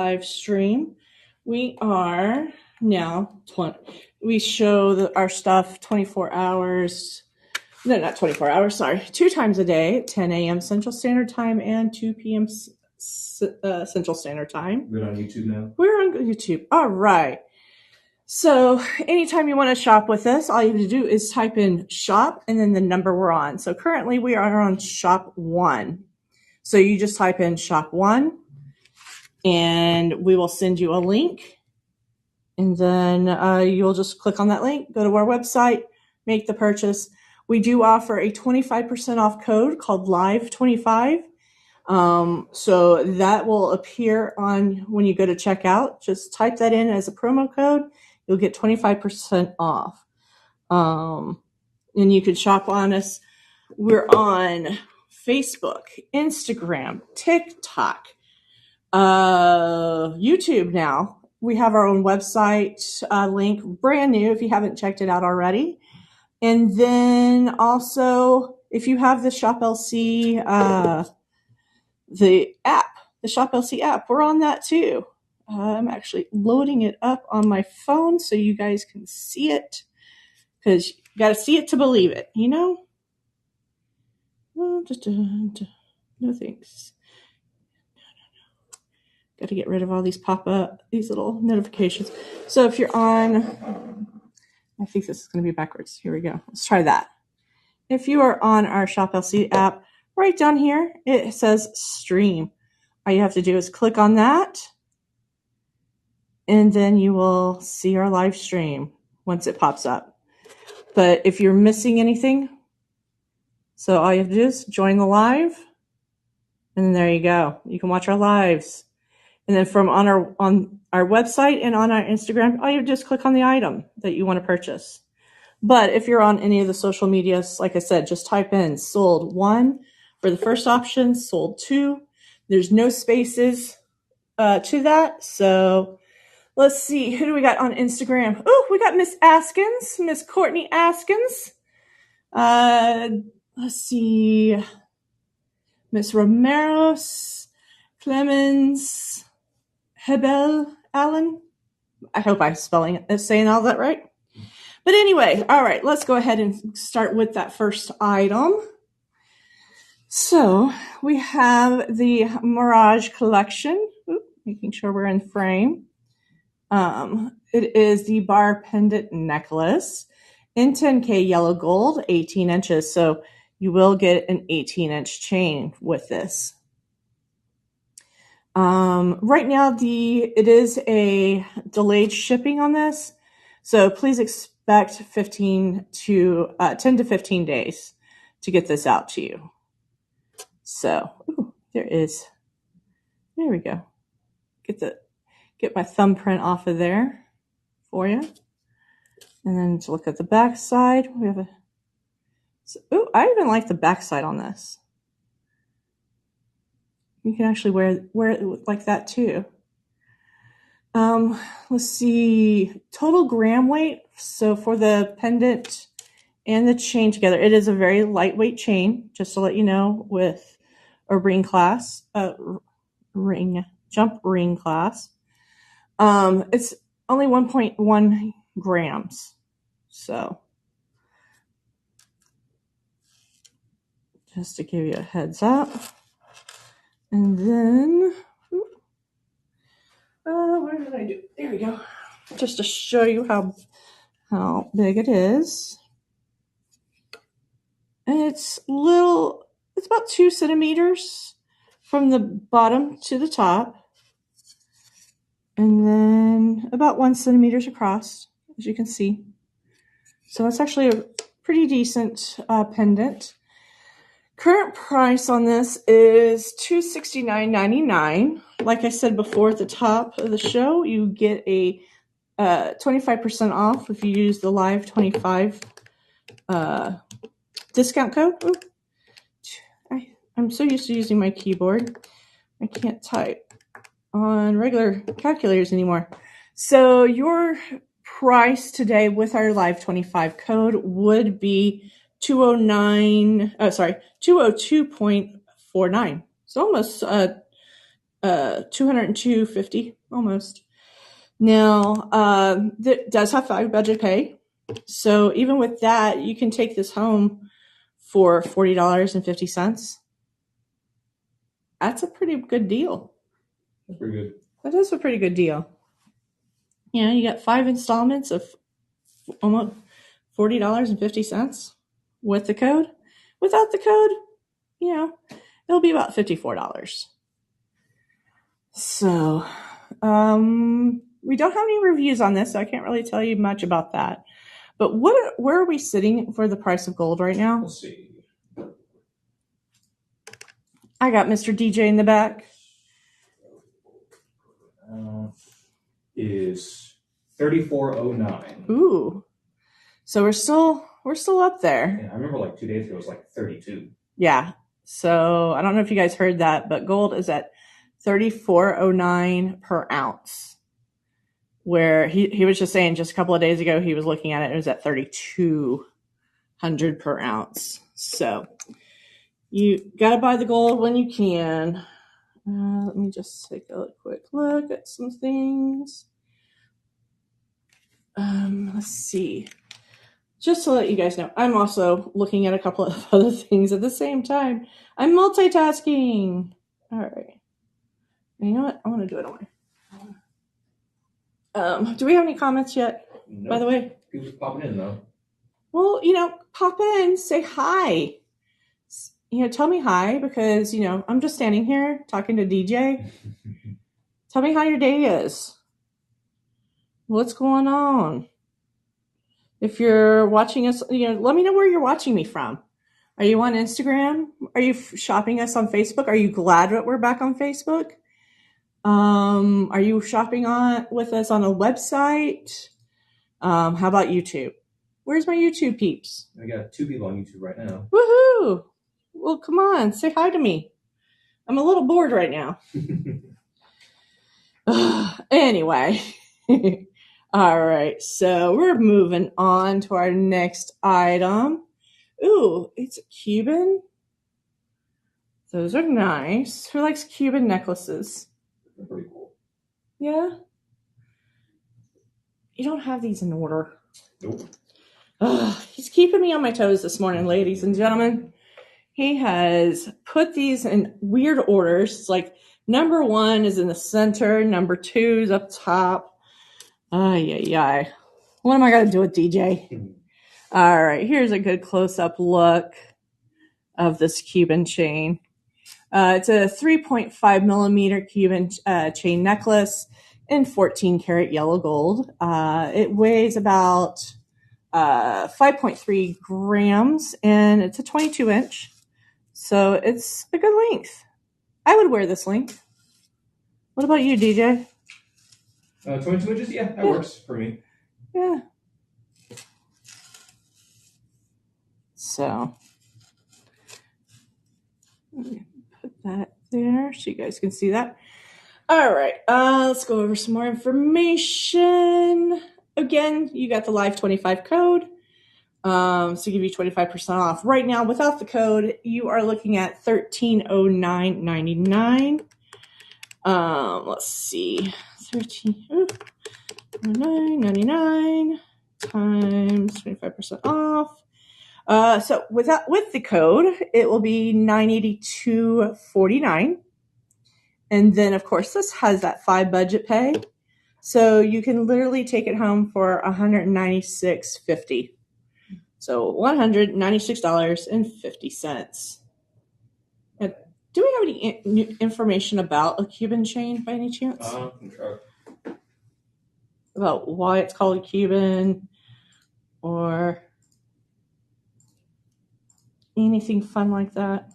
live stream. We are now we show our stuff 24 hours. No, not 24 hours, sorry. 2 times a day, 10 a.m. Central Standard Time and 2 p.m. Central Standard Time. We're on YouTube now? We're on YouTube. All right. So anytime you want to shop with us, all you have to do is type in shop and then the number we're on. So currently we are on shop 1. So you just type in shop 1 and we will send you a link. And then you'll just click on that link, go to our website, make the purchase. We do offer a 25% off code called Live25. So that will appear on when you go to checkout. Just type that in as a promo code. You'll get 25% off. And you can shop on us. We're on Facebook, Instagram, TikTok, YouTube now. We have our own website link, brand new if you haven't checked it out already. And then also, if you have the Shop LC, the app, the Shop LC app, we're on that too. I'm actually loading it up on my phone so you guys can see it, because you got to see it to believe it, you know? No thanks. Got to get rid of all these these little notifications. So if you're on, I think this is going to be backwards. Here we go. Let's try that. If you are on our Shop LC app, right down here, it says stream. All you have to do is click on that, and then you will see our live stream once it pops up. But if you're missing anything, so all you have to do is join the live, and then there you go. You can watch our lives. And then from on our website and on our Instagram, all you just click on the item that you want to purchase. But if you're on any of the social medias, like I said, just type in sold 1 for the first option, sold 2. There's no spaces to that. So let's see, who do we got on Instagram? Oh, we got Miss Askins, Miss Courtney Askins. Let's see, Miss Romeros, Clemens, Hebel Allen. I hope I'm saying all that right. But anyway, all right, let's go ahead and start with that first item. So we have the Mirage collection. Making sure we're in frame. It is the bar pendant necklace in 10K yellow gold, 18 inches. So you will get an 18-inch chain with this. Right now, it is a delayed shipping on this, so please expect 10 to 15 days to get this out to you. So there we go. Get my thumbprint off of there for you, and then to look at the back side, we have I even like the back side on this. You can actually wear it like that too. Let's see, total gram weight. So for the pendant and the chain together, it is a very lightweight chain, just to let you know, with a ring class, jump ring class. It's only 1.1 grams. So just to give you a heads up. And then, where did I do? There we go. Just to show you how big it is. And it's about 2 centimeters from the bottom to the top. And then about 1 centimeter across, as you can see. So it's actually a pretty decent pendant. Current price on this is $269.99. Like I said before at the top of the show, you get a 25% off if you use the Live 25 discount code. I'm so used to using my keyboard, I can't type on regular calculators anymore. So your price today with our Live 25 code would be $202.49. It's almost $202.50 almost. Now, that does have 5 budget pay. So even with that, you can take this home for $40.50. That's a pretty good deal. That's pretty good. That is a pretty good deal. You know, you got 5 installments of almost $40.50 with the code. Without the code, you know, it'll be about $54. So, we don't have any reviews on this, so I can't really tell you much about that. But where are we sitting for the price of gold right now? Let's see. I got Mr. DJ in the back. Is 3409. Ooh, so we're still up there. Yeah, I remember like 2 days ago it was like 32. Yeah. So I don't know if you guys heard that, but gold is at 3409 per ounce. Where he was just saying just a couple of days ago he was looking at it, it was at 3200 per ounce. So you got to buy the gold when you can. Let me just take a quick look at some things. Let's see. Just to let you guys know, I'm also looking at a couple of other things at the same time. I'm multitasking. All right. You know what? I want to do it on my... do we have any comments yet? Nope. By the way? People popping in, though. Well, you know, pop in, say hi. You know, tell me hi because, you know, I'm just standing here talking to DJ. Tell me how your day is. What's going on? If you're watching us, you know, let me know where you're watching me from. Are you on Instagram? Are you shopping us on Facebook? Are you glad that we're back on Facebook? Are you shopping with us on a website? How about YouTube? Where's my YouTube peeps? I got 2 people on YouTube right now. Woohoo! Well, come on, say hi to me. I'm a little bored right now. Anyway. All right, so we're moving on to our next item. Ooh, it's a Cuban. Those are nice. Who likes Cuban necklaces? They're pretty cool. Yeah? You don't have these in order. Nope. He's keeping me on my toes this morning, ladies and gentlemen. He has put these in weird orders. It's like number 1 is in the center, number 2 is up top. Ay. What am I going to do with DJ? All right, here's a good close-up look of this Cuban chain. It's a 3.5 millimeter Cuban chain necklace in 14 karat yellow gold. It weighs about 5.3 grams, and it's a 22 inch. So it's a good length. I would wear this length. What about you, DJ? 22 inches? Yeah, that works for me. Yeah. So, let me put that there so you guys can see that. All right, let's go over some more information. Again, you got the Live 25 code. So give you 25% off. Right now, without the code, you are looking at $1309.99. Let's see. $1309.99 times 25% off. So with the code, it will be $982.49. And then, of course, this has that 5 budget pay. So you can literally take it home for $196.50. So $196.50. Do we have any information about a Cuban chain by any chance? Sure. About why it's called a Cuban or anything fun like that?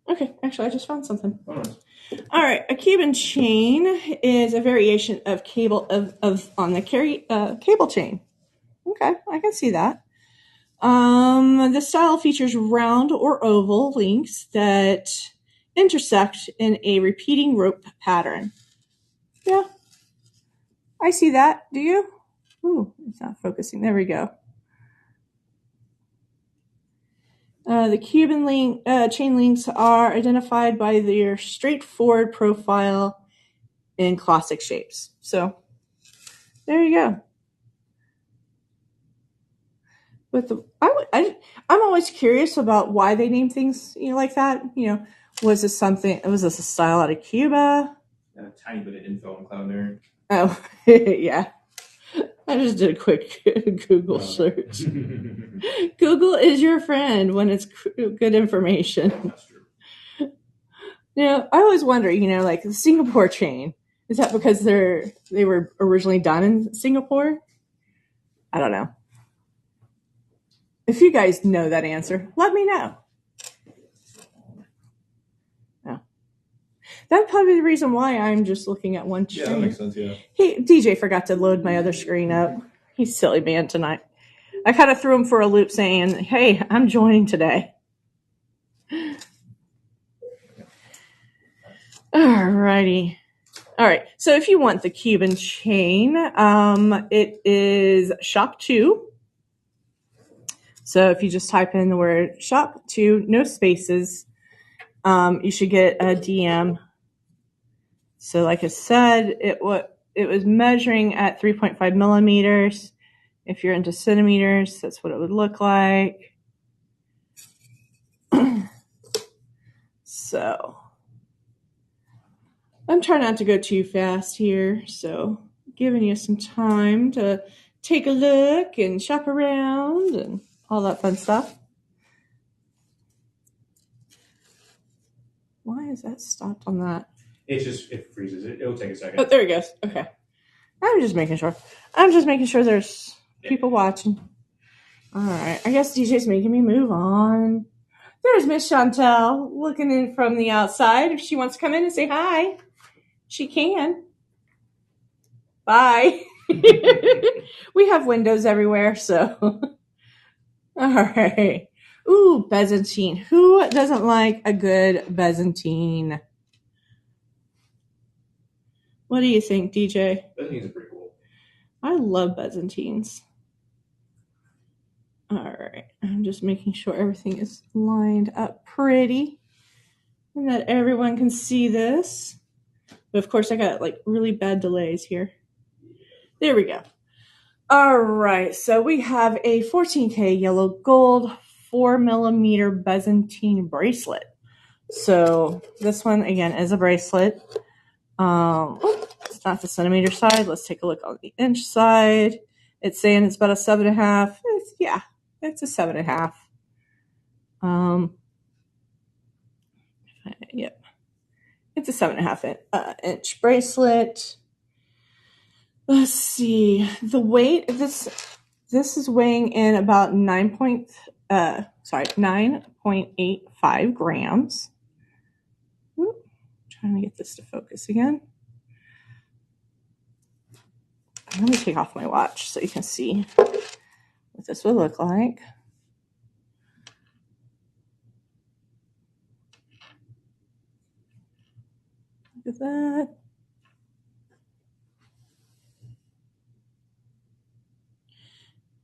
Okay, actually, I just found something. Oh, nice. All right, a Cuban chain is a variation of cable on the cable chain. Okay, I can see that. The style features round or oval links that intersect in a repeating rope pattern. Yeah, I see that. Do you? Ooh, it's not focusing. There we go. The Cuban chain links are identified by their straightforward profile in classic shapes. So there you go. But I'm always curious about why they name things, like that. Was this a style out of Cuba? A tiny bit of info on Cloud Nerd. Oh, yeah. I just did a quick Google search. Google is your friend when it's good information. That's true. I always wonder, like the Singapore chain, is that because they were originally done in Singapore? I don't know. If you guys know that answer, let me know. No. That's probably the reason why I'm just looking at one chain. Yeah, that makes sense, yeah. Hey, DJ forgot to load my other screen up. He's silly man tonight. I kind of threw him for a loop saying, hey, I'm joining today. Alrighty. All right. So if you want the Cuban chain, it is shop 2. So if you just type in the word shop 2, no spaces, you should get a DM. So like I said, it was measuring at 3.5 millimeters. If you're into centimeters, that's what it would look like. So I'm trying not to go too fast here. So giving you some time to take a look and shop around and all that fun stuff. Why is that stopped on that? It freezes. It'll take a second. Oh, there it goes. Okay. I'm just making sure there's people watching. All right. I guess DJ's making me move on. There's Miss Chantel looking in from the outside. If she wants to come in and say hi, she can. Bye. We have windows everywhere, so. All right. Ooh, Byzantine. Who doesn't like a good Byzantine? What do you think, DJ? Byzantines are pretty cool. I love Byzantines. All right. I'm just making sure everything is lined up pretty and that everyone can see this. But of course, I got like really bad delays here. There we go. All right. So we have a 14K yellow gold 4 millimeter Byzantine bracelet. So this one, again, is a bracelet. It's not the centimeter side. Let's take a look on the inch side. It's saying it's about a 7.5. It's a 7.5. Yep. It's a 7.5 inch bracelet. Let's see. The weight of this is weighing in about 9.85 grams. Trying to get this to focus again. Let me take off my watch so you can see what this would look like. Look at that.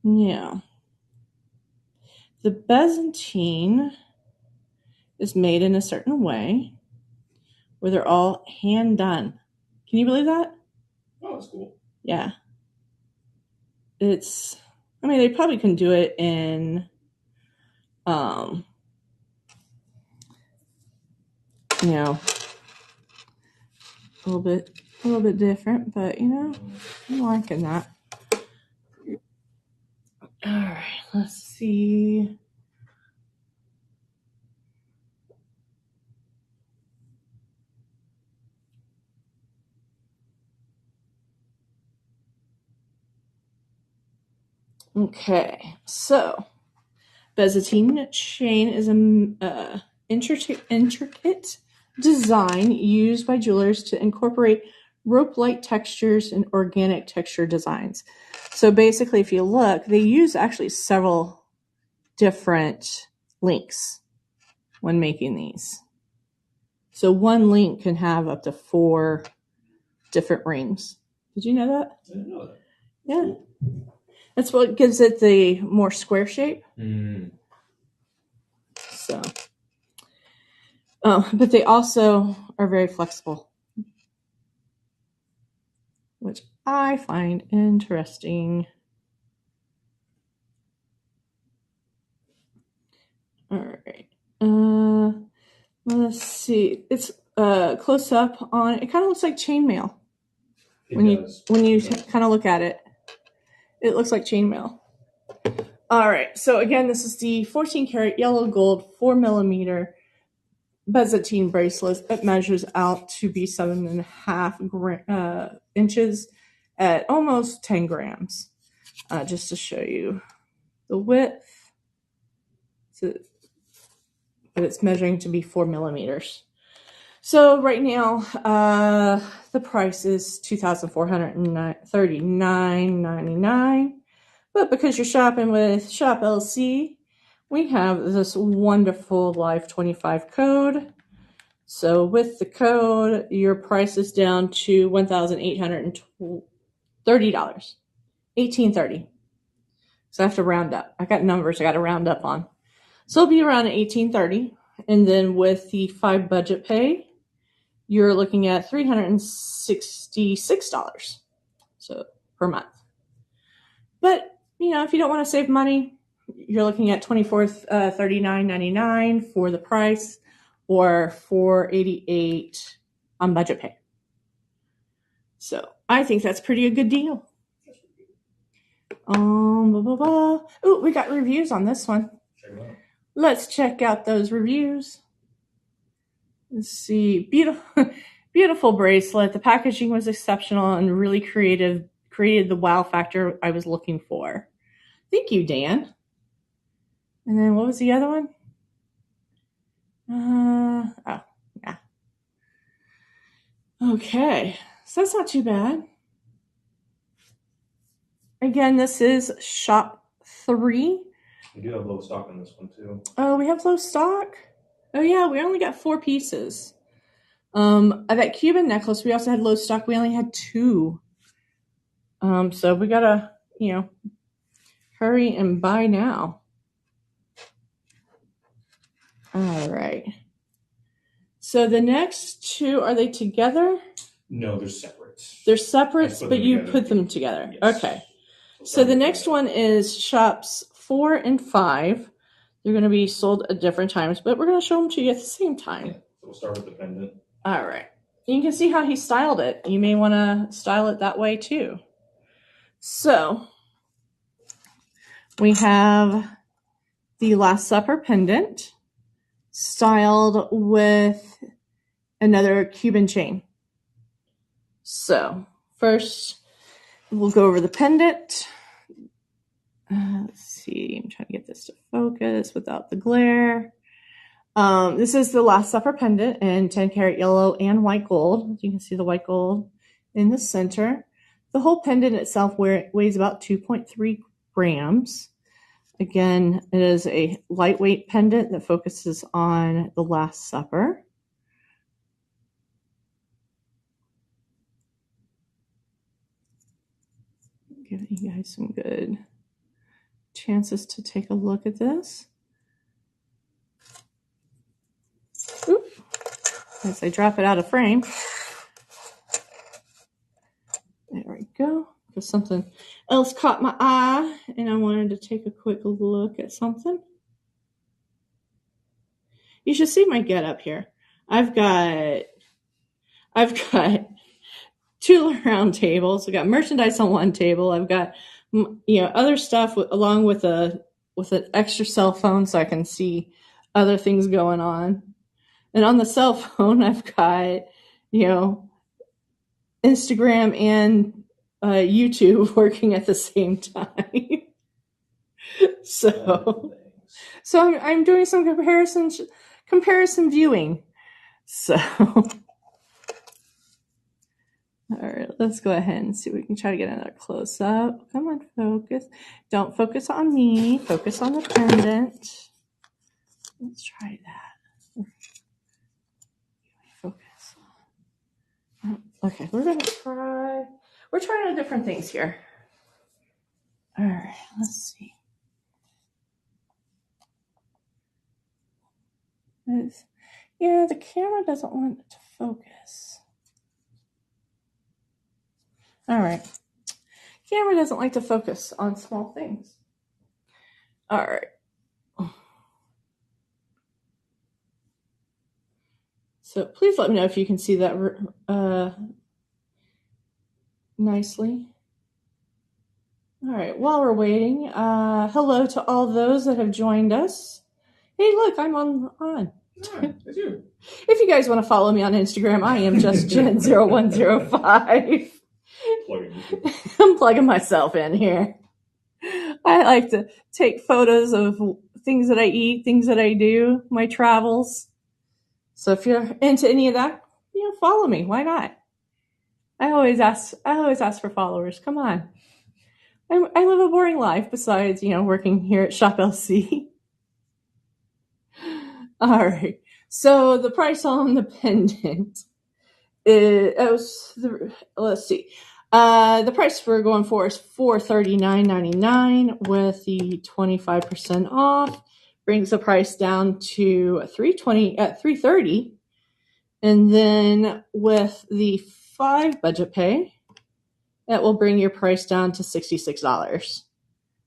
Yeah. The Byzantine is made in a certain way where they're all hand done. Can you believe that? Oh, that's cool. Yeah. They probably can do it in, a little bit different, but I'm liking that. All right, let's see. Okay, so Byzantine chain is an intricate design used by jewelers to incorporate rope-like textures and organic texture designs. So basically, if you look, they use actually several different links when making these. So one link can have up to 4 different rings. Did you know that? I didn't know that. Yeah. Cool. That's what gives it the more square shape. So, but they also are very flexible, which I find interesting. All right. Let's see. It's close up on it. Kind of looks like chainmail. When you kind of look at it, it looks like chainmail. All right. So again, this is the 14 karat yellow gold 4mm Byzantine bracelet. It measures out to be 7.5 inches at almost 10 grams. Just to show you the width. So, but it's measuring to be 4mm. So right now, the price is $2,439.99. But because you're shopping with Shop LC, we have this wonderful Live 25 code. So with the code, your price is down to $1,830. $1,830. So I have to round up. I got numbers I got to round up on. So it'll be around $1,830. And then with the 5 budget pay, you're looking at $366 so per month. But if you don't want to save money, you're looking at $2,439.99 for the price, or $488 on budget pay. So I think that's a good deal. Oh, we got reviews on this one. Check them out. Let's check out those reviews. Let's see. Beautiful bracelet. The packaging was exceptional and really creative. Created the wow factor I was looking for. Thank you, Dan. And then what was the other one? Yeah. Okay. So that's not too bad. Again, this is shop 3. We do have low stock on this one too. Oh, we have low stock? Oh yeah, we only got 4 pieces. That Cuban necklace, we also had low stock. We only had 2. So we gotta, hurry and buy now. All right. So the next 2, are they together? No, they're separate. They're separate, but you put them together. Yes. Okay. So the next one is shops 4 and 5. They're going to be sold at different times, but we're going to show them to you at the same time. Yeah. So we'll start with the pendant. All right. You can see how he styled it. You may want to style it that way too. So we have the Last Supper pendant styled with another Cuban chain. So first we'll go over the pendant. Let's see. I'm trying to get this to focus without the glare. This is the Last Supper pendant in 10 karat yellow and white gold. You can see the white gold in the center. The whole pendant itself weighs about 2.3 grams. Again, it is a lightweight pendant that focuses on the Last Supper. Giving you guys some good chances to take a look at this. Oop. As I drop it out of frame. There we go. Because something else caught my eye and I wanted to take a quick look at something. You should see my getup here. I've got 2 round tables. I've got merchandise on one table. I've got other stuff along with an extra cell phone so I can see other things going on. And on the cell phone, I've got Instagram and YouTube working at the same time. So I'm doing some comparison viewing. So all right, let's go ahead and see if we can try to get another close up. Come on, focus. Don't focus on me. Focus on the pendant. Let's try that. Focus. Okay, we're going to try. we're trying out different things here. All right, let's see. Yeah, the camera doesn't want it to focus. All right. Camera doesn't like to focus on small things. All right. So please let me know if you can see that nicely. All right, while we're waiting, hello to all those that have joined us. Hey, look, I'm on. Hi, that's you. If you guys want to follow me on Instagram, I am just Jen0105. I'm plugging myself in here. I like to take photos of things that I eat, things that I do, my travels. So if you're into any of that, follow me. Why not? I always ask for followers. Come on. I live a boring life besides, working here at Shop LC. All right. So the price on the pendant let's see. The price we're going for is $439.99 with the 25% off. Brings the price down to $330. And then with the 5 budget pay, that will bring your price down to $66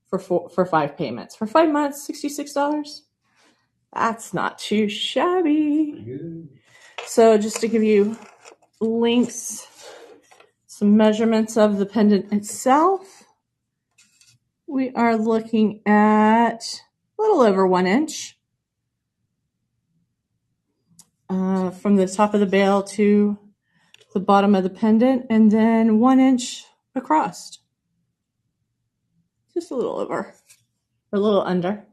for 5 payments. For 5 months, $66. That's not too shabby. So just to give you links, some measurements of the pendant itself, we are looking at a little over 1 inch from the top of the bail to the bottom of the pendant, and then 1 inch across. Just a little over, or a little under.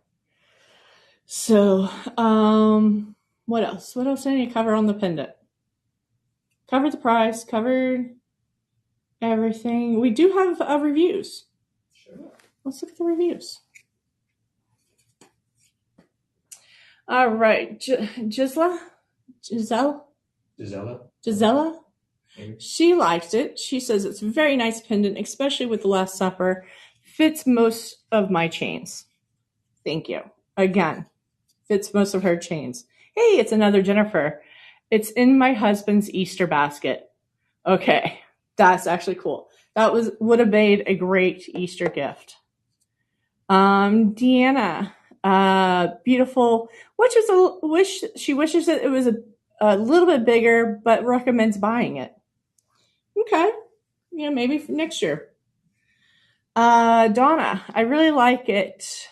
So, what else? What else do I need to cover on the pendant? Covered the price, covered everything. We do have reviews. Sure. Let's look at the reviews. All right, Gisela. Maybe. She liked it. She says it's a very nice pendant, especially with the Last Supper. Fits most of my chains. Thank you. Again, fits most of her chains. Hey, it's another Jennifer. It's in my husband's Easter basket. Okay, that's actually cool. That would have made a great Easter gift. Deanna, beautiful. She wishes that it was a little bit bigger, but recommends buying it. Okay, maybe for next year. Donna, I really like it.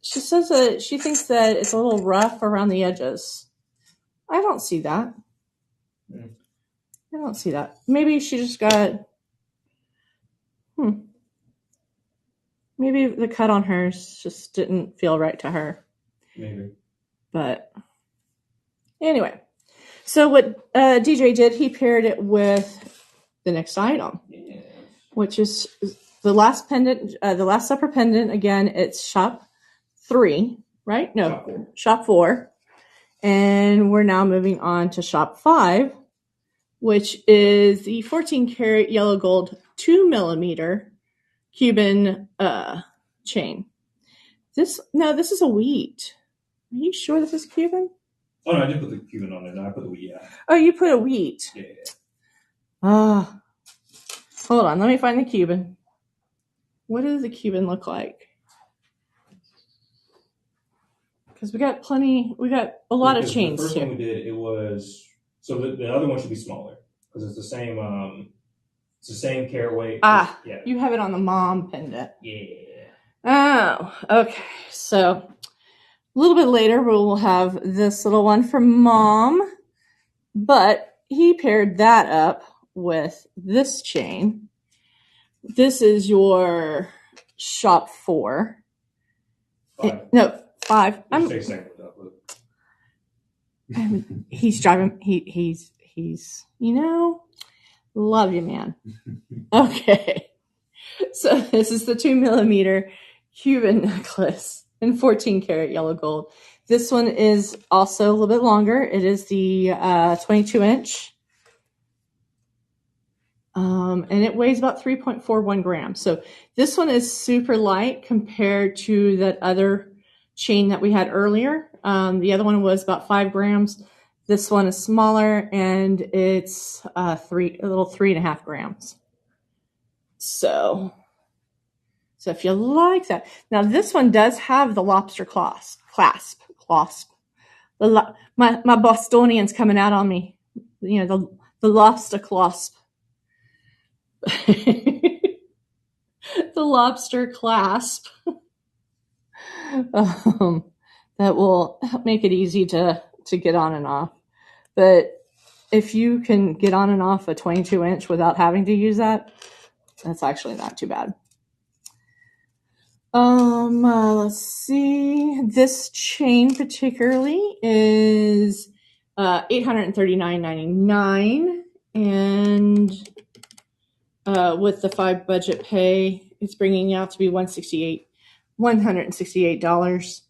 She says that she thinks that it's a little rough around the edges. I don't see that. I don't see that. Maybe she just got. Maybe the cut on hers just didn't feel right to her. Maybe. But anyway, so what DJ did, he paired it with the next item, which is the last pendant, the Last Supper pendant. Again, it's shop 3, right? No, shop 4. And we're now moving on to shop 5, which is the 14 karat yellow gold 2 millimeter Cuban chain. This is a wheat. Are you sure this is Cuban? Oh no, I did put the Cuban on it. No, I put the wheat. Yeah. Oh, you put a wheat. Yeah. Hold on. Let me find the Cuban. What does the Cuban look like? Because we got a lot of chains. The first one we did, it was so the other one should be smaller because it's the same. It's the same carat weight. Yeah. You have it on the mom pendant. Yeah. Oh, okay. So a little bit later, we'll have this little one from mom, but he paired that up with this chain. This is your shop 4. 5. No, 5. He's driving. He's love you, man. Okay. So this is the 2 millimeter Cuban necklace in 14 karat yellow gold. This one is also a little bit longer. It is the 22 inch. And it weighs about 3.41 grams. So this one is super light compared to that other chain that we had earlier. The other one was about 5 grams. This one is smaller, and it's a little 3.5 grams. So if you like that. Now this one does have the lobster clasp. My Bostonian's coming out on me. You know, the lobster clasp. The lobster clasp. That will make it easy to get on and off. But if you can get on and off a 22-inch without having to use that, that's actually not too bad. Let's see. This chain particularly is $839.99, and with the 5 budget pay, it's bringing out to be $168.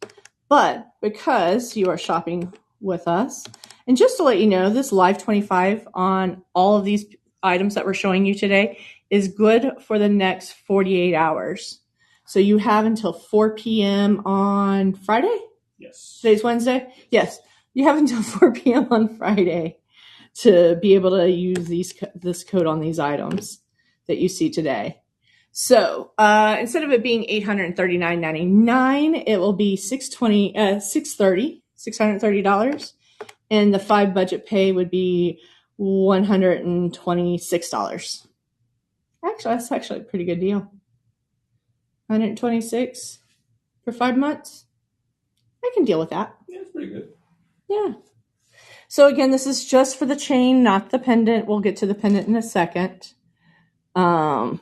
But because you are shopping with us, and just to let you know, this Live 25 on all of these items that we're showing you today is good for the next 48 hours. So you have until 4 p.m. on Friday? Yes. Today's Wednesday? Yes. You have until 4 p.m. on Friday to be able to use this code on these items that you see today. So instead of it being $839.99, it will be $630. And the 5 budget pay would be $126. Actually, that's actually a pretty good deal. $126 for 5 months. I can deal with that. Yeah, it's pretty good. Yeah. So again, this is just for the chain, not the pendant. We'll get to the pendant in a second. So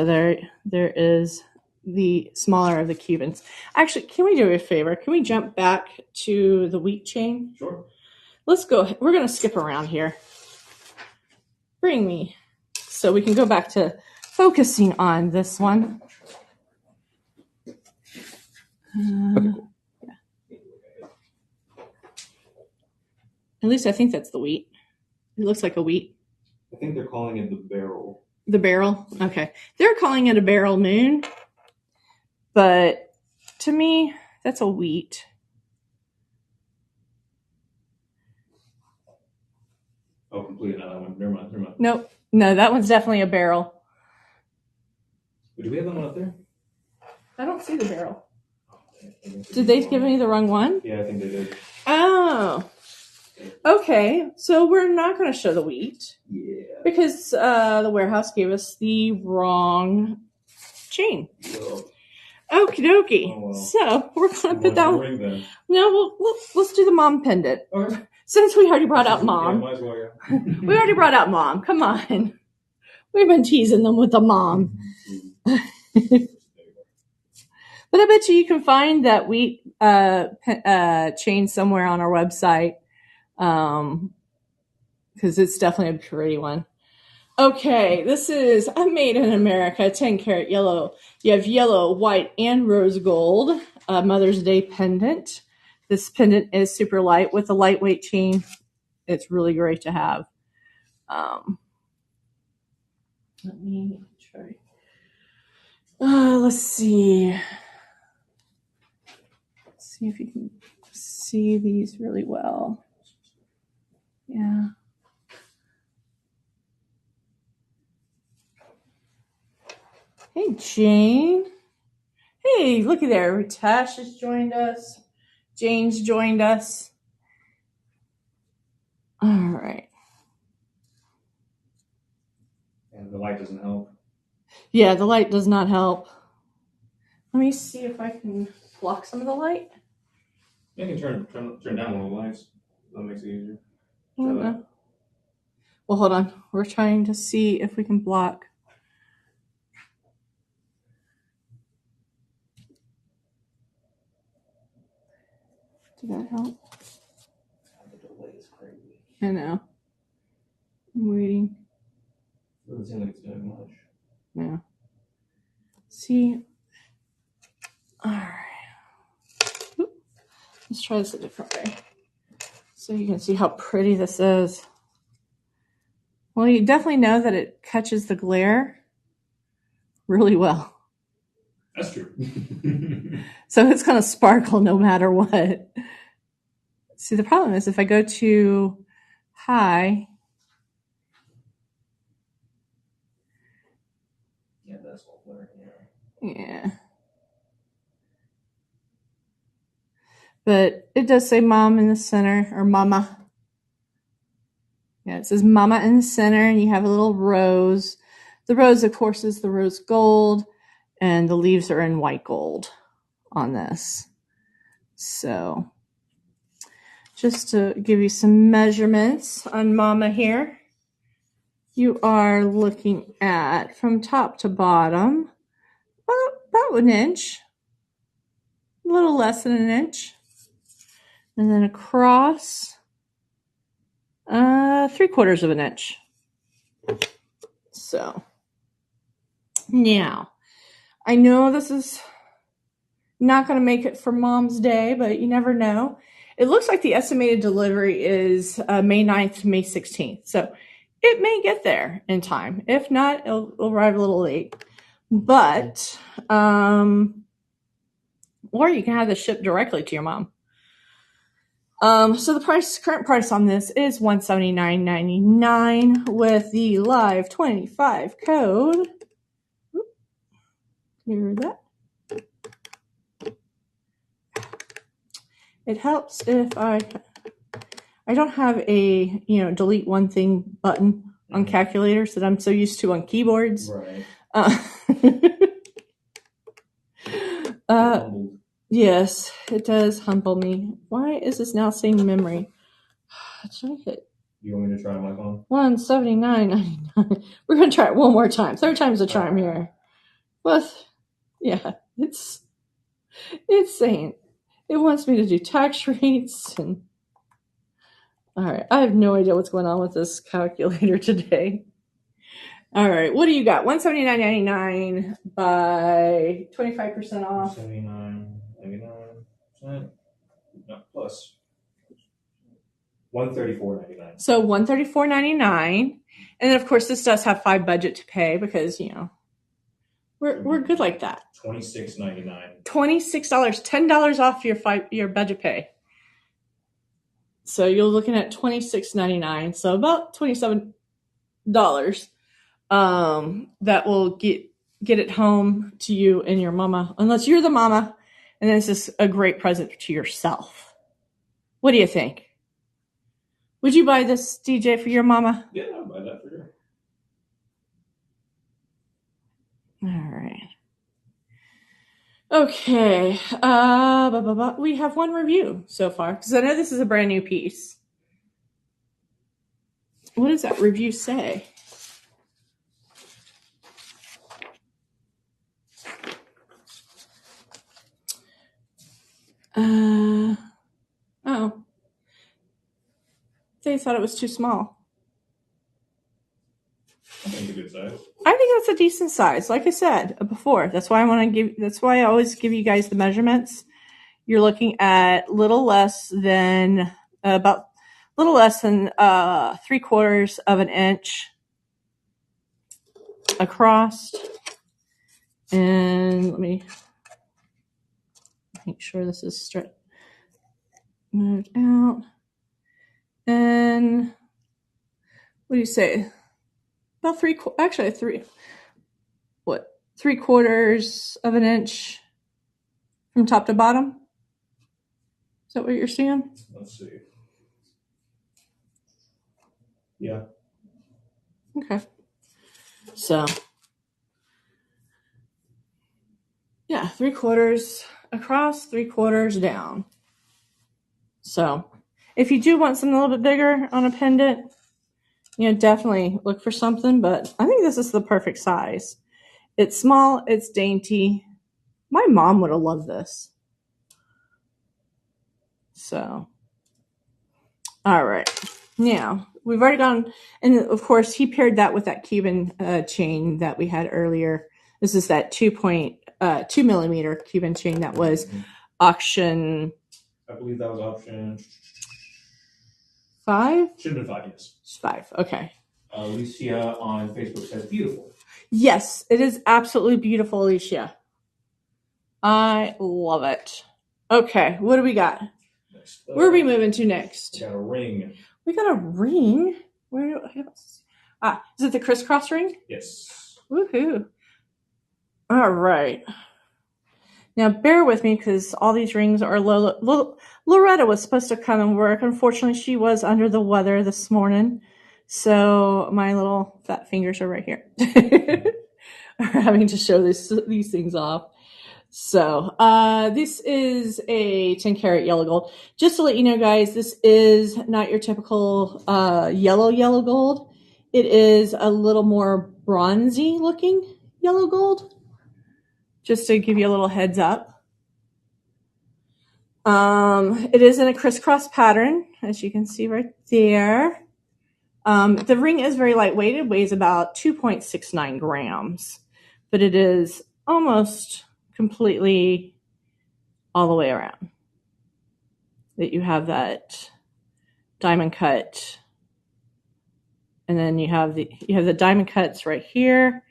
there is the smaller of the Cubans. Actually, can we do a favor? Can we jump back to the wheat chain? Sure. Let's go. We're going to skip around here. Bring me. So we can go back to focusing on this one. Okay, cool. Yeah. At least I think that's the wheat. It looks like a wheat. I think they're calling it the barrel. The barrel? Okay. They're calling it a barrel moon. But to me, that's a wheat. Oh, completely not that one. Never mind. Nope. No, that one's definitely a barrel. Do we have that one up there? I don't see the barrel. Did they give me the wrong one? Yeah, I think they did. Oh. Okay. So we're not going to show the wheat. Yeah. Because the warehouse gave us the wrong chain. Well, Okie dokie. oh, well. So we're going to put that one. Then. No, let's do the mom pendant. Okay. Since we already brought out mom. Yeah, might as well, yeah. We already brought out mom. Come on. We've been teasing them with the mom. But I bet you can find that wheat chain somewhere on our website. Because it's definitely a pretty one. Okay, this is a Made in America 10 karat yellow. You have yellow, white, and rose gold Mother's Day pendant. This pendant is super light with a lightweight chain. It's really great to have. Let me try. Let's see. Let's see if you can see these really well. Yeah. Hey, Jane. Hey, looky there. Tash has joined us. Jane's joined us. All right. And the light doesn't help. Yeah, the light does not help. Let me see if I can block some of the light. You can turn down one of the lights. That makes it easier. Well, hold on. We're trying to see if we can block. Did that help? The delay is crazy. I know. I'm waiting. Doesn't seem like it's doing much. Yeah. See? All right. Oop. Let's try this a different way. So you can see how pretty this is. Well, you definitely know that it catches the glare really well. That's true. So it's going to sparkle no matter what. See, the problem is if I go to high. Yeah, that's all blurry. Yeah. But it does say mom in the center, or mama. Yeah, it says mama in the center, and you have a little rose. The rose, of course, is the rose gold, and the leaves are in white gold on this. So just to give you some measurements on mama here, you are looking at, from top to bottom, about an inch, a little less than an inch. And then across, 3/4 of an inch. So now, I know this is not going to make it for Mom's Day, but you never know. It looks like the estimated delivery is May 9th to May 16th. So it may get there in time. If not, it'll arrive a little late. But, or you can have this shipped directly to your mom. So the current price on this is $179.99 with the live 25 code. Can you hear that? It helps if I don't have a, delete one thing button on calculators that I'm so used to on keyboards. Right. Yes, it does humble me. Why is this now saying memory? Should I hit? You want me to try my phone? $179.99. We're gonna try it one more time. Third time's a charm here. But yeah, it's saying it wants me to do tax rates and. All right, I have no idea what's going on with this calculator today. All right, what do you got? $179.99 by 25% off. $179.99. No, plus $134.99. So $134.99, and then of course this does have 5 budget to pay because we're good like that. $26.99. $26, $10 off your budget pay. So you're looking at $26.99, so about $27. That will get it home to you and your mama, unless you're the mama, and this is a great present to yourself. What do you think? Would you buy this, DJ, for your mama? Yeah, I'll buy that for sure. All right. Okay. We have one review so far because I know this is a brand new piece. What does that review say? Oh. They thought it was too small. I think it's a good size. I think that's a decent size. Like I said before, that's why I always give you guys the measurements. You're looking at little less than 3/4 of an inch across. And let me make sure this is straight. Moved out. And what do you say? About 3/4 of an inch from top to bottom? Is that what you're seeing? Let's see. Yeah. Okay. So, yeah, 3/4 across, 3/4 down. So, if you do want something a little bit bigger on a pendant, definitely look for something, but I think this is the perfect size. It's small, it's dainty. My mom would have loved this. So, all right. Now, we've already gone, and of course, he paired that with that Cuban chain that we had earlier. This is that 2.2 millimeter Cuban chain that was auction. I believe that was option 5? Should have been 5, yes. 5, okay. Alicia on Facebook says beautiful. Yes, it is absolutely beautiful, Alicia. I love it. Okay, what do we got? Where are we moving to next? We got a ring. We got a ring. Where? Is it the crisscross ring? Yes. Woohoo! All right. Now bear with me because all these rings are Loretta was supposed to come and work. Unfortunately, she was under the weather this morning, so my little fat fingers are right here. Are having to show these things off. So this is a 10 karat yellow gold. Just to let you know, guys, this is not your typical yellow gold. It is a little more bronzy looking yellow gold. Just to give you a little heads up. It is in a crisscross pattern, as you can see right there. The ring is very lightweight. It weighs about 2.69 grams, but it is almost completely all the way around. That you have that diamond cut, and then you have the diamond cuts right here,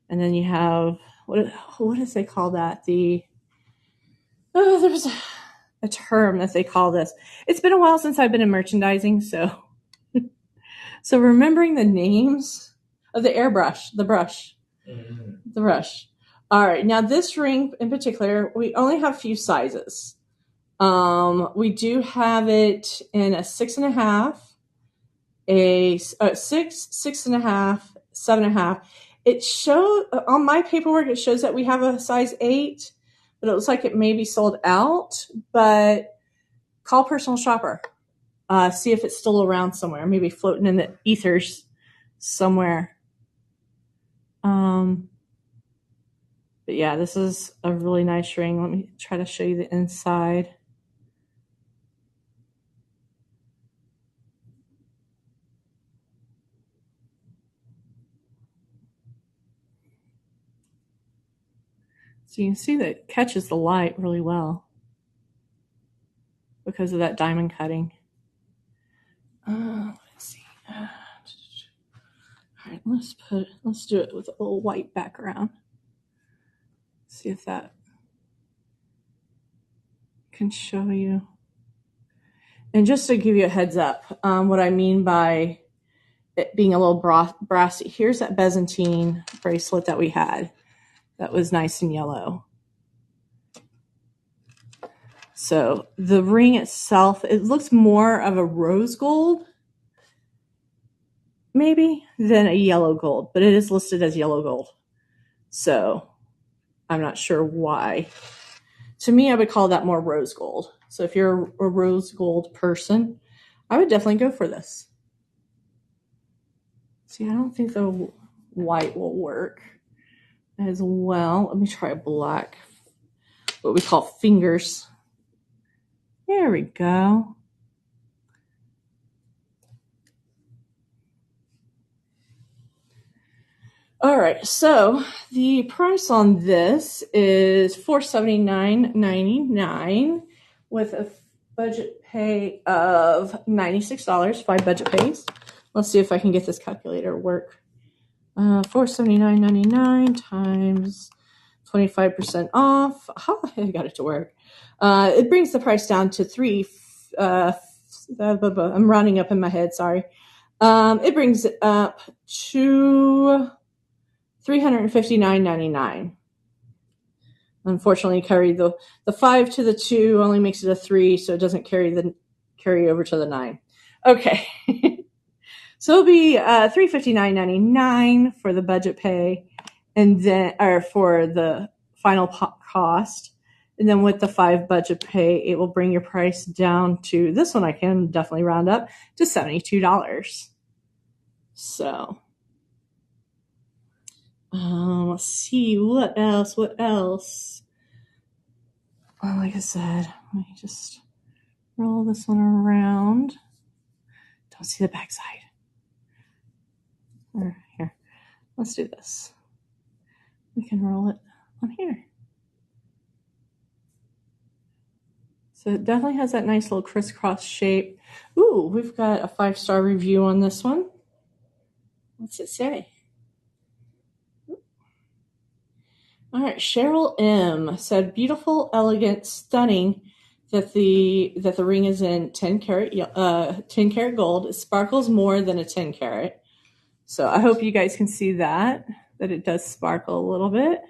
and then you have what does they call that? There's a term that they call this. It's been a while since I've been in merchandising, so remembering the names of the airbrush, the brush. All right, now this ring in particular, we only have a few sizes. We do have it in a 6.5, a 6.5, 7.5. It shows on my paperwork, it shows that we have a size 8, but it looks like it may be sold out. But call Personal Shopper. See if it's still around somewhere, maybe floating in the ethers somewhere. But yeah, this is a really nice ring. Let me try to show you the inside. So you can see that it catches the light really well because of that diamond cutting. Let's see. All right, let's do it with a little white background. See if that can show you. And just to give you a heads up, what I mean by it being a little brassy, here's that Byzantine bracelet that we had. That was nice and yellow. So the ring itself, it looks more of a rose gold, maybe, than a yellow gold, but it is listed as yellow gold. So I'm not sure why. To me, I would call that more rose gold. So if you're a rose gold person, I would definitely go for this. See, I don't think the white will work as well. Let me try a black, what we call fingers. There we go. All right, so the price on this is $479.99 with a budget pay of $96, 5 budget pays. Let's see if I can get this calculator to work. $479.99 times 25% off. Oh, I got it to work. It brings the price down to I'm rounding up in my head, sorry. It brings it up to $359.99. Unfortunately, carry the 5 to the 2 only makes it a 3, so it doesn't carry over to the 9. Okay. So it'll be $359.99 for the budget pay, and then for the final cost. And then with the 5 budget pay, it will bring your price down to, this one I can definitely round up to $72. So let's see what else. Like I said, let me just roll this one around. Don't see the backside. Here, let's do this. We can roll it on here. So it definitely has that nice little crisscross shape. Ooh, we've got a 5-star review on this one. What's it say? All right, Cheryl M said, "Beautiful, elegant, stunning. That the ring is in 10 karat gold. It sparkles more than a 10 karat. So I hope you guys can see that it does sparkle a little bit.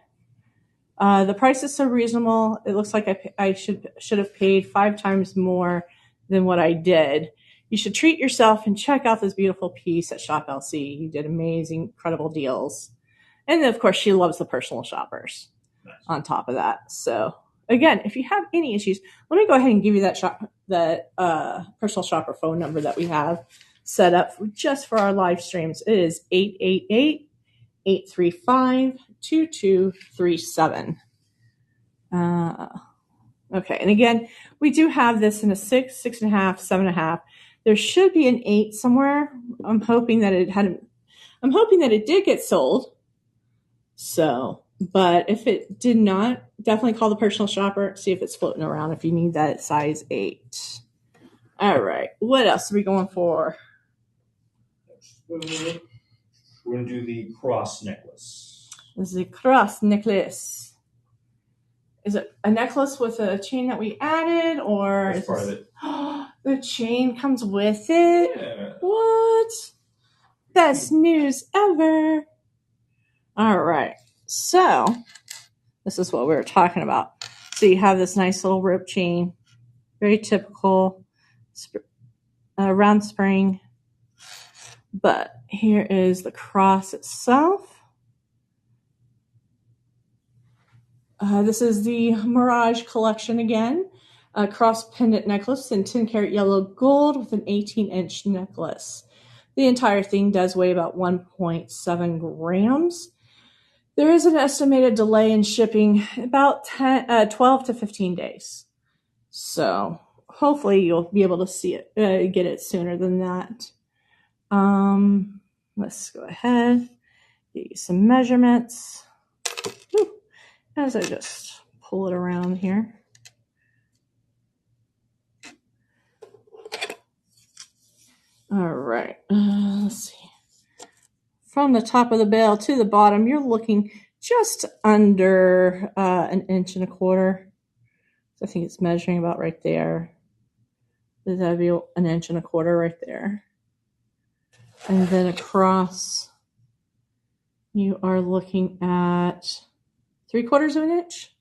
The price is so reasonable. It looks like I should have paid 5 times more than what I did. You should treat yourself and check out this beautiful piece at Shop LC. You did amazing, incredible deals." And then, of course, she loves the personal shoppers. Nice. On top of that. So again, if you have any issues, let me go ahead and give you that personal shopper phone number that we have set up just for our live streams. It is 888-835-2237. Okay, and again, we do have this in a 6, 6.5, 7.5. There should be an 8 somewhere. I'm hoping that it did get sold. So, but if it did not, definitely call the personal shopper, see if it's floating around if you need that size 8. All right. What else are we going for? We're going to do the cross necklace. The cross necklace. Is it a necklace with a chain that we added, or that's part of it? The chain comes with it? Yeah. What? Best news ever. All right. So this is what we were talking about. So you have this nice little rope chain, very typical round spring. But here is the cross itself. This is the Mirage collection again. A cross pendant necklace in 10 karat yellow gold with an 18-inch necklace. The entire thing does weigh about 1.7 grams. There is an estimated delay in shipping, about 12 to 15 days. So hopefully you'll be able to see it, get it sooner than that. Let's go ahead, get you some measurements. Woo. As I just pull it around here. All right, let's see. From the top of the bale to the bottom, you're looking just under 1.25 inches. I think it's measuring about right there. That'd be 1.25 inches right there. And then across, you are looking at 3/4 inch.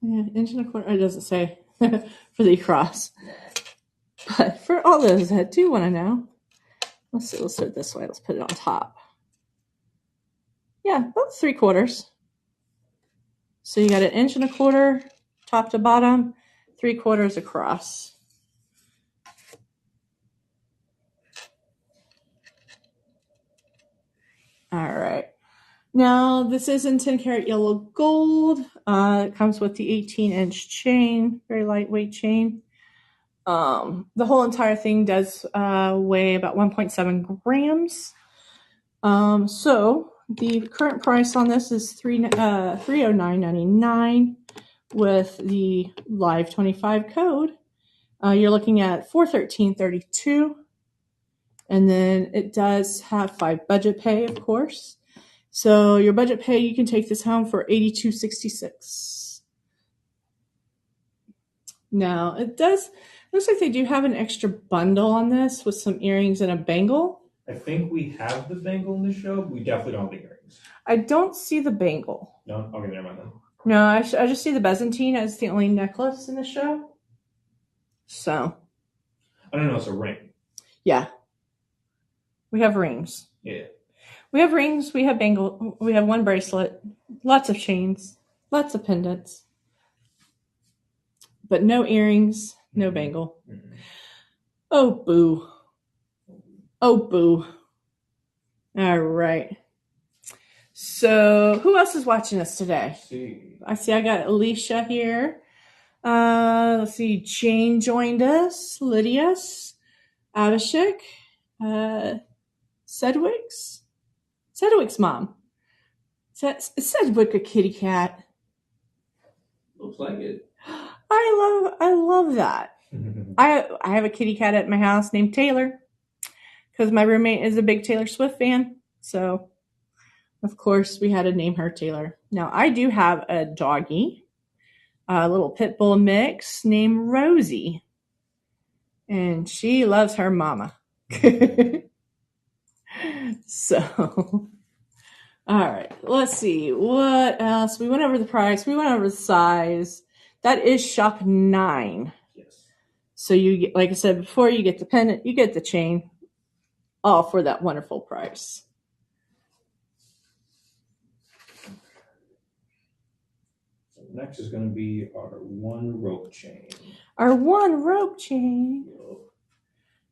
Yeah, 1.25 inches. It doesn't say for the across. But for all those that do want to know, let's see, let's do it this way. Let's put it on top. Yeah, about 3/4. So you got 1.25 inches top to bottom, 3/4 across. All right. Now, this is in 10 karat yellow gold. It comes with the 18-inch chain, very lightweight chain. The whole entire thing does weigh about 1.7 grams. So the current price on this is $309.99 with the Live 25 code. You're looking at $413.32. And then it does have 5 budget pay, of course. So your budget pay, you can take this home for $82.66. Now, looks like they do have an extra bundle on this with some earrings and a bangle. I think we have the bangle in the show, but we definitely don't have the earrings. I don't see the bangle. No? Okay, never mind then. No, I just see the Byzantine as the only necklace in the show. So. I don't know, it's a ring. Yeah. We have rings. Yeah. We have rings, we have bangle, we have one bracelet, lots of chains, lots of pendants. But no earrings, no bangle. Mm-hmm. Oh, boo. Oh, boo. All right. So who else is watching us today? I see I got Alicia here. Let's see. Jane joined us. Lydia's. Abhishek. Sedgwick's mom. Is Sedgwick a kitty cat? Looks like it. I love that. I have a kitty cat at my house named Taylor because my roommate is a big Taylor Swift fan. So, of course, we had to name her Taylor. Now, I do have a doggy, a little pit bull mix named Rosie. And she loves her mama. So, all right, let's see. What else? We went over the price. We went over the size. That is shop 9. Yes. So you get, like I said before, you get the pendant, you get the chain, all for that wonderful price. So next is going to be our 1 rope chain. Our 1 rope chain.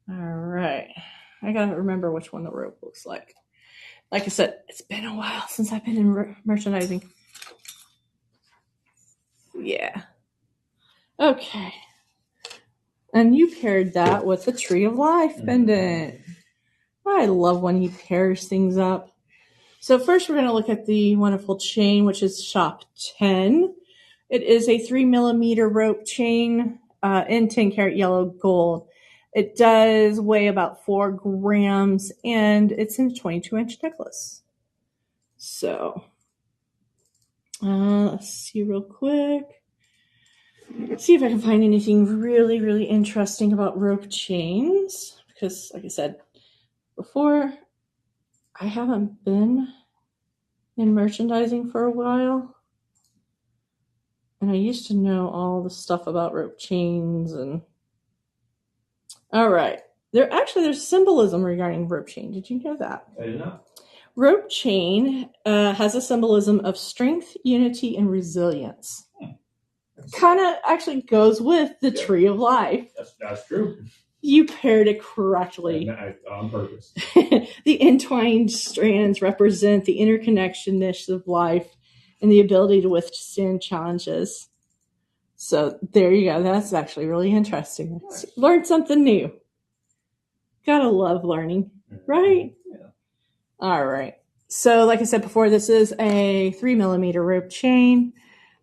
All right. I got to remember which one the rope looks like. Like I said, it's been a while since I've been in merchandising. Yeah. Okay. And you paired that with the Tree of Life pendant. I love when he pairs things up. So first we're going to look at the wonderful chain, which is shop 10. It is a 3mm rope chain in 10 karat yellow gold. It does weigh about 4 grams, and it's in a 22-inch necklace. So let's see real quick. See if I can find anything really, really interesting about rope chains. Because, like I said before, I haven't been in merchandising for a while. And I used to know all the stuff about rope chains and... All right. There's symbolism regarding rope chain. Did you know that? I did not. Rope chain has a symbolism of strength, unity, and resilience. Kind of actually goes with the Tree of Life. That's true. You paired it correctly. On purpose. The entwined strands represent the interconnectedness of life and the ability to withstand challenges. So there you go. That's actually really interesting. Nice. Learn something new. Gotta love learning, right? Yeah. All right. So like I said before, this is a 3mm rope chain.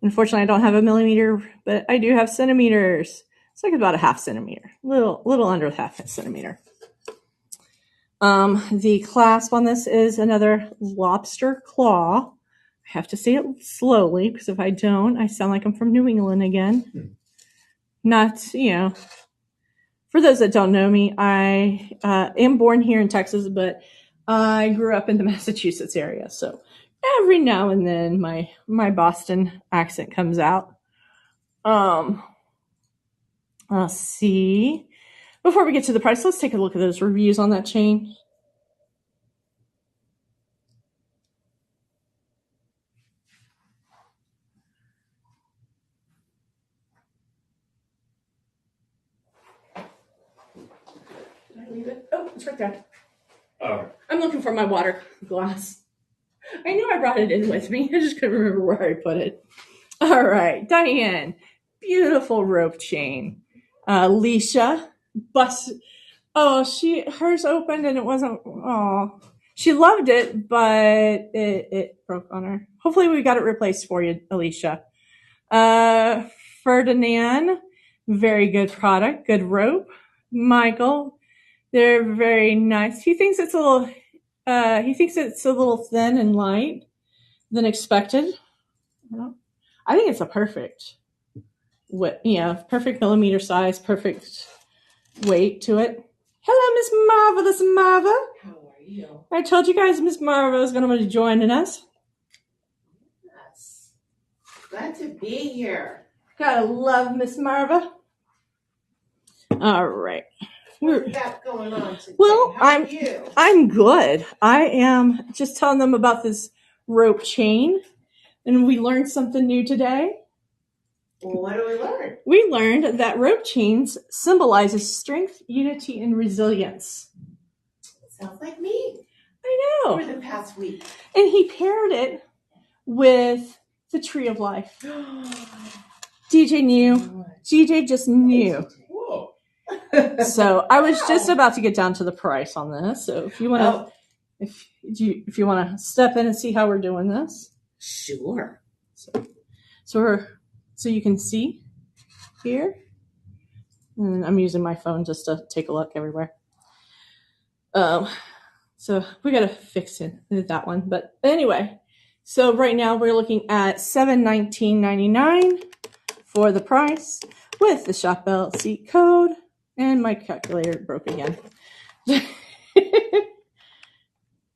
Unfortunately, I don't have a millimeter, but I do have centimeters. It's like about a half centimeter, little under half centimeter. The clasp on this is another lobster claw. I have to say it slowly because if I don't, I sound like I'm from New England again. Not, for those that don't know me, I am born here in Texas, but I grew up in the Massachusetts area. So every now and then my Boston accent comes out. Let's see. Before we get to the price, let's take a look at those reviews on that chain. Did I leave it? Oh, it's right there. Oh. I'm looking for my water glass. I knew I brought it in with me. I just couldn't remember where I put it. All right, Diane. Beautiful rope chain. Alicia. Hers opened and it wasn't. Oh, she loved it, but it broke on her. Hopefully we got it replaced for you, Alicia. Ferdinand. Very good product. Good rope. Michael. They're very nice. He thinks it's a little thin and light than expected. I think it's a perfect millimeter size, perfect weight to it. Hello, Miss Marvelous Marva. How are you? I told you guys Miss Marva is going to be joining us. Yes. Glad to be here. Gotta love Miss Marva. All right. What you got going on today? Well, How are you? I'm good. I am just telling them about this rope chain, and we learned something new today. Well, what did we learn? We learned that rope chains symbolizes strength, unity, and resilience. Sounds like me. I know. For the past week. And he paired it with the Tree of Life. DJ knew. DJ just knew. Whoa. So I was just about to get down to the price on this. So if you want to, if you want to step in and see how we're doing this, Sure. So you can see here. And I'm using my phone just to take a look everywhere. So we got to fix that one. But anyway, so right now we're looking at $719.99 for the price with the shop LC code. And my calculator broke again.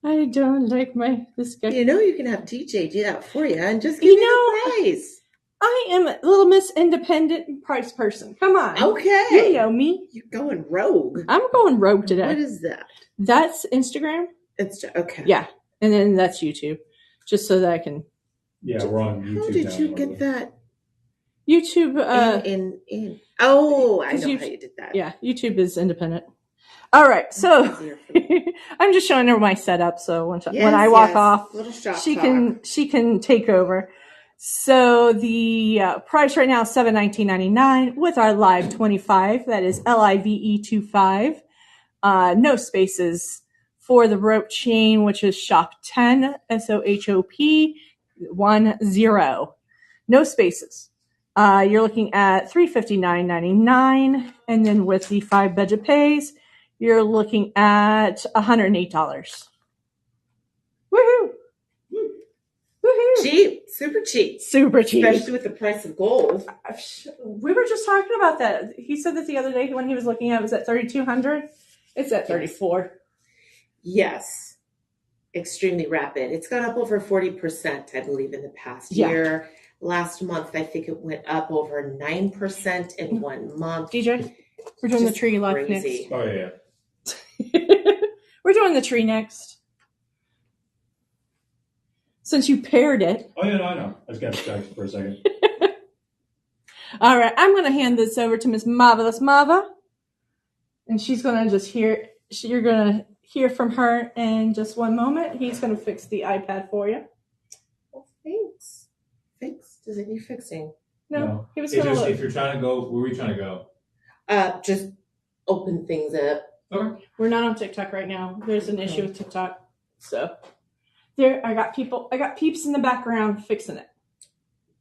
I don't like this guy. You know you can have DJ do that for you and just give you the price. I am a little Miss Independent price person. Come on. Okay. You know me. You're going rogue. I'm going rogue today. What is that? That's Instagram. Okay. Yeah. And then that's YouTube. Just so that I can. Yeah, we're on YouTube. How did you get that? YouTube. In. Oh, I know how you did that. Yeah. YouTube is independent. All right. So I'm just showing her my setup. So when I walk off, she can take over. So the price right now is $719.99 with our live 25. That is LIVE25. No spaces for the rope chain, which is shop 10, SOHOP 10. No spaces. You're looking at $359.99, and then with the 5 budget pays, you're looking at $108. Woohoo! Woohoo! Cheap, super cheap, especially with the price of gold. We were just talking about that. He said that the other day when he was looking at it was at $3,200. It's at $34. Yes, extremely rapid. It's gone up over 40%, I believe, in the past year. Last month, I think it went up over 9% in 1 month. DJ, we're doing the tree life next. Oh yeah. We're doing the tree next. Since you paired it. Oh yeah, no, I know. I just got distracted for a second. All right, I'm going to hand this over to Miss Marvelous Mava, and she's going to just hear. You're going to hear from her in just one moment. He's going to fix the iPad for you. Well, thanks. Does it need fixing? No. He was going to look. If you're trying to go, where are we trying to go? Just open things up. Okay. We're not on TikTok right now. There's an issue with TikTok, so there. I got peeps in the background fixing it.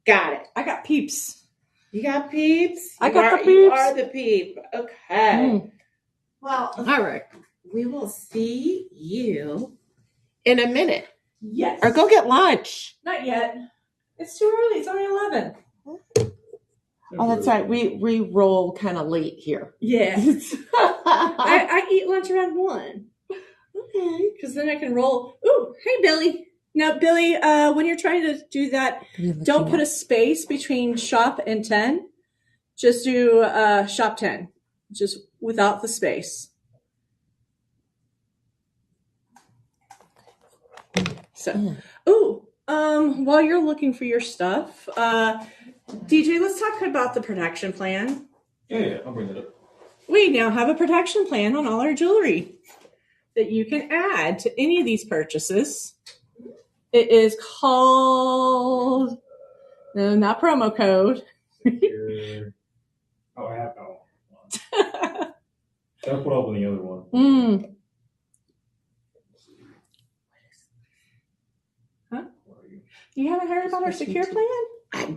Got it. I got peeps. You got peeps? I got the peeps. You are the peep. Okay. Well, all right. We will see you in a minute. Yes. Or go get lunch. Not yet. It's too early. It's only 11. Oh, that's right. We roll kind of late here. Yeah. I eat lunch around 1. Okay. Because then I can roll. Ooh, hey, Billy. Now, Billy, when you're trying to do that, don't put a space between shop and 10. Just do shop 10. Just without the space. So, while you're looking for your stuff, DJ, let's talk about the protection plan. Yeah, I'll bring that up. We now have a protection plan on all our jewelry that you can add to any of these purchases. It is called, no, not promo code. Oh, I have that one. I'll put up with the other one. Huh? You haven't heard about our secure plan? I'm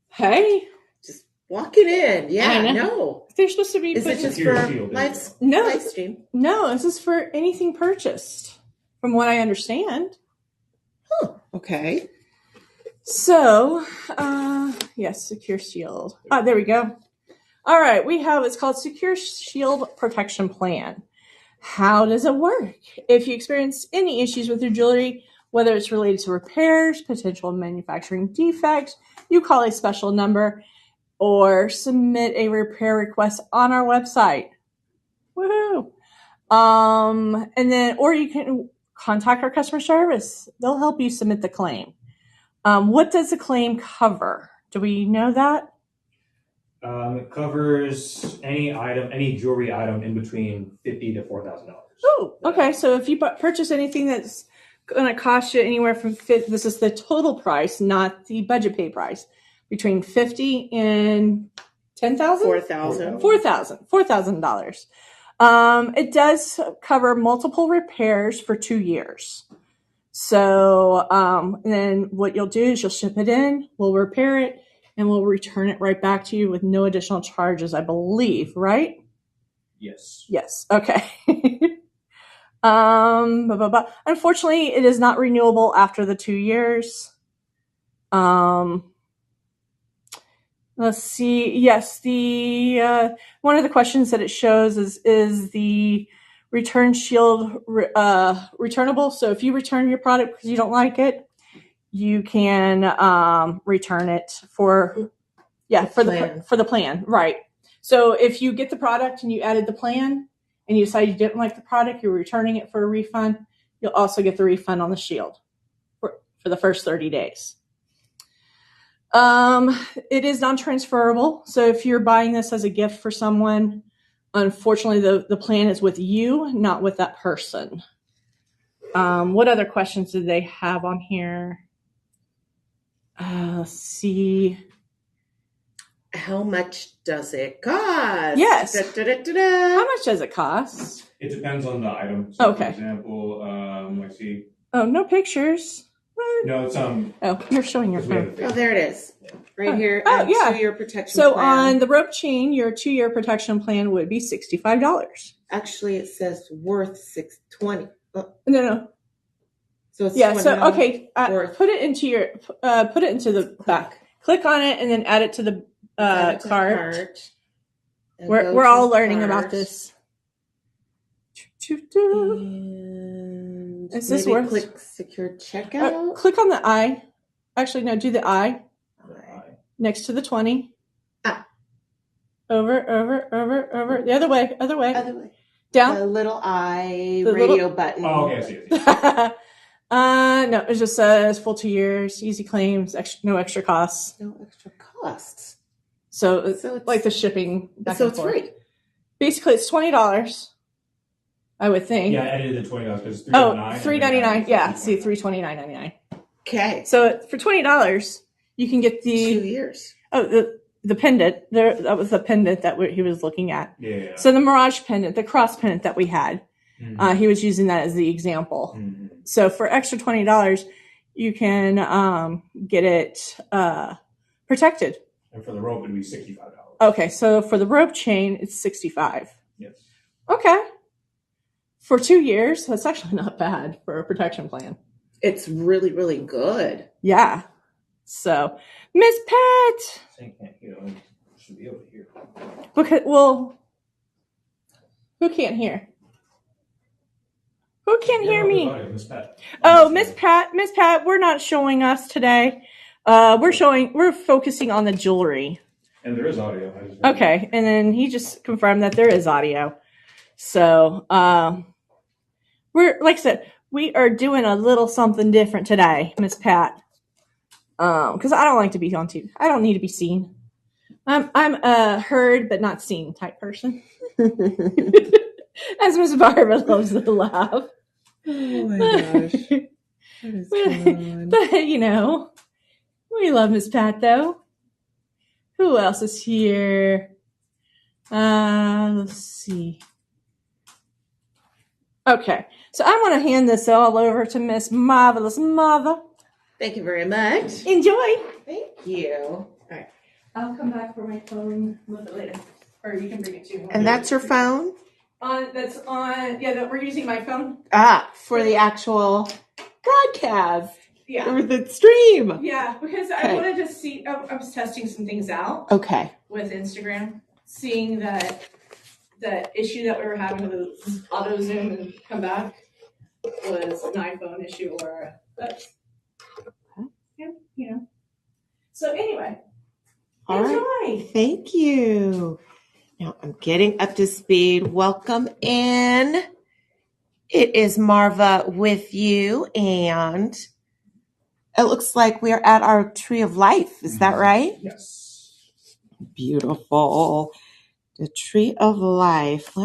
Hey. just walking in. Yeah, no. They're supposed to be. Is it just for live stream? No, this is for anything purchased, from what I understand. Huh. Okay. So, yes, Secure Shield. There we go. All right, it's called Secure Shield Protection Plan. How does it work? If you experience any issues with your jewelry, whether it's related to repairs, potential manufacturing defect, you call a special number or submit a repair request on our website. Woohoo! Or you can contact our customer service. They'll help you submit the claim. What does the claim cover? Do we know that? It covers any jewelry item in between $50 to $4,000. Oh, okay. So if you purchase anything that's going to cost you anywhere from this is the total price, not the budget pay price, between $50 and $10,000? $4,000. It does cover multiple repairs for 2 years. So, and then what you'll do is you'll ship it in, we'll repair it, and we'll return it right back to you with no additional charges, I believe, right? Yes. Yes. Okay. Unfortunately, it is not renewable after the 2 years. Let's see. Yes, the one of the questions that it shows is the return shield returnable. So if you return your product because you don't like it, you can return it for the plan, right? So if you get the product and you added the plan and you decide you didn't like the product, you're returning it for a refund. You'll also get the refund on the shield for the first 30 days. It is non-transferable. So if you're buying this as a gift for someone, unfortunately, the plan is with you, not with that person. What other questions did they have on here? Let's see. How much does it cost? Yes. Da-da-da-da-da. How much does it cost? It depends on the item. So Okay. For example, I see. Oh, no pictures. What? No, it's Oh, you're showing your phone. Oh, there it is. Right here. Oh, yeah. 2-year protection So plan. on the rope chain, your 2-year protection plan would be $65. Actually, it says worth $620. No. So it's Yeah. $20 So okay, worth. put it into the back. Click on it and then add it to the Add it to cart. And We're go all to learning cart. about this. And Is this maybe worth? click secure checkout. Click on the I. Actually, no. Do the I Okay. next to the 20. Ah. Over. The other way. Other way. Down. The little I The radio button. Oh, okay, I see. No, it just says full 2 years, easy claims, no extra costs. No extra costs. So it's like the shipping. So it's free. Basically, it's $20. I would think. Yeah, I edited the $20 because it's $3.99. Yeah, see, $329.99. Okay. So for $20, you can get 2 years. Oh, the pendant. That was the pendant that he was looking at. Yeah. So the Mirage pendant, the cross pendant that we had, Mm-hmm. he was using that as the example. Mm-hmm. So for extra $20, you can get it protected. And for the rope, it'd be $65. Okay, so for the rope chain, it's $65. Yes. Okay. For 2 years, that's actually not bad for a protection plan. It's really, really good. Yeah. So, Miss Pat. Same can't hear. Should be able to hear. Who can't hear? Who can't hear me? Miss Pat. Oh, Miss Pat, we're not showing us today. We're focusing on the jewelry. And there is audio. Okay, and then he just confirmed that there is audio. So, we're, like I said, we are doing a little something different today, Miss Pat. Because I don't like to be on TV. I don't need to be seen. I'm a heard but not seen type person. As Miss Barbara loves to laugh. Oh my gosh. That is fun. But, we love Miss Pat, though. Who else is here? Let's see. Okay. So I want to hand this all over to Miss Marvelous Mother. Thank you very much. Enjoy. Thank you. All right. I'll come back for my phone a little bit later. Or you can bring it to me. And that's your phone? That we're using my phone. For the actual broadcast. Yeah. Or the stream. Yeah, because I wanted to see, I was testing some things out. Okay. With Instagram, seeing that the issue that we were having with the auto zoom and come back was an iPhone issue or So anyway, All enjoy. right. Thank you. Now I'm getting up to speed. Welcome in. It is Marva with you, and it looks like we are at our Tree of Life. Is that right? Yes. Beautiful. The Tree of Life.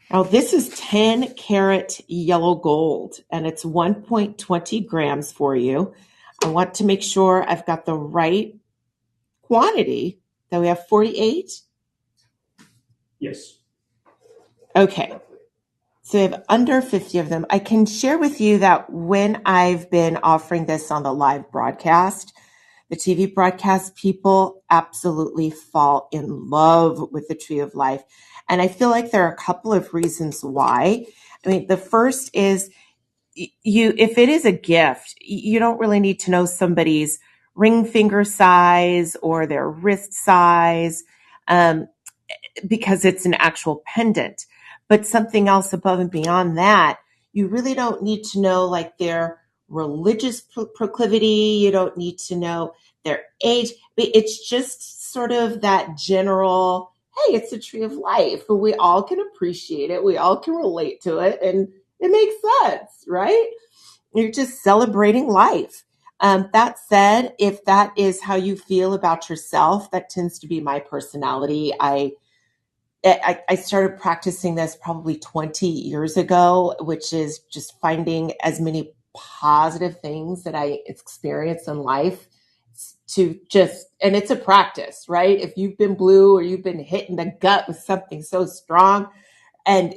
Now this is 10 karat yellow gold, and it's 1.20 grams for you. I want to make sure I've got the right quantity. That we have 48? Yes. Okay. So we have under 50 of them. I can share with you that when I've been offering this on the live broadcast, The TV broadcast people absolutely fall in love with the Tree of Life. And I feel like there are a couple of reasons why. I mean, the first is if it is a gift, you don't really need to know somebody's ring finger size or their wrist size. Because it's an actual pendant. But something else above and beyond that, you really don't need to know like their religious proclivity. You don't need to know their age. It's just sort of that general, hey, it's a tree of life. We all can appreciate it. We all can relate to it. And it makes sense, right? You're just celebrating life. That said, if that is how you feel about yourself, that tends to be my personality. I started practicing this probably 20 years ago, which is just finding as many positive things that I experience in life to just, and it's a practice, right? If you've been blue or you've been hit in the gut with something so strong, and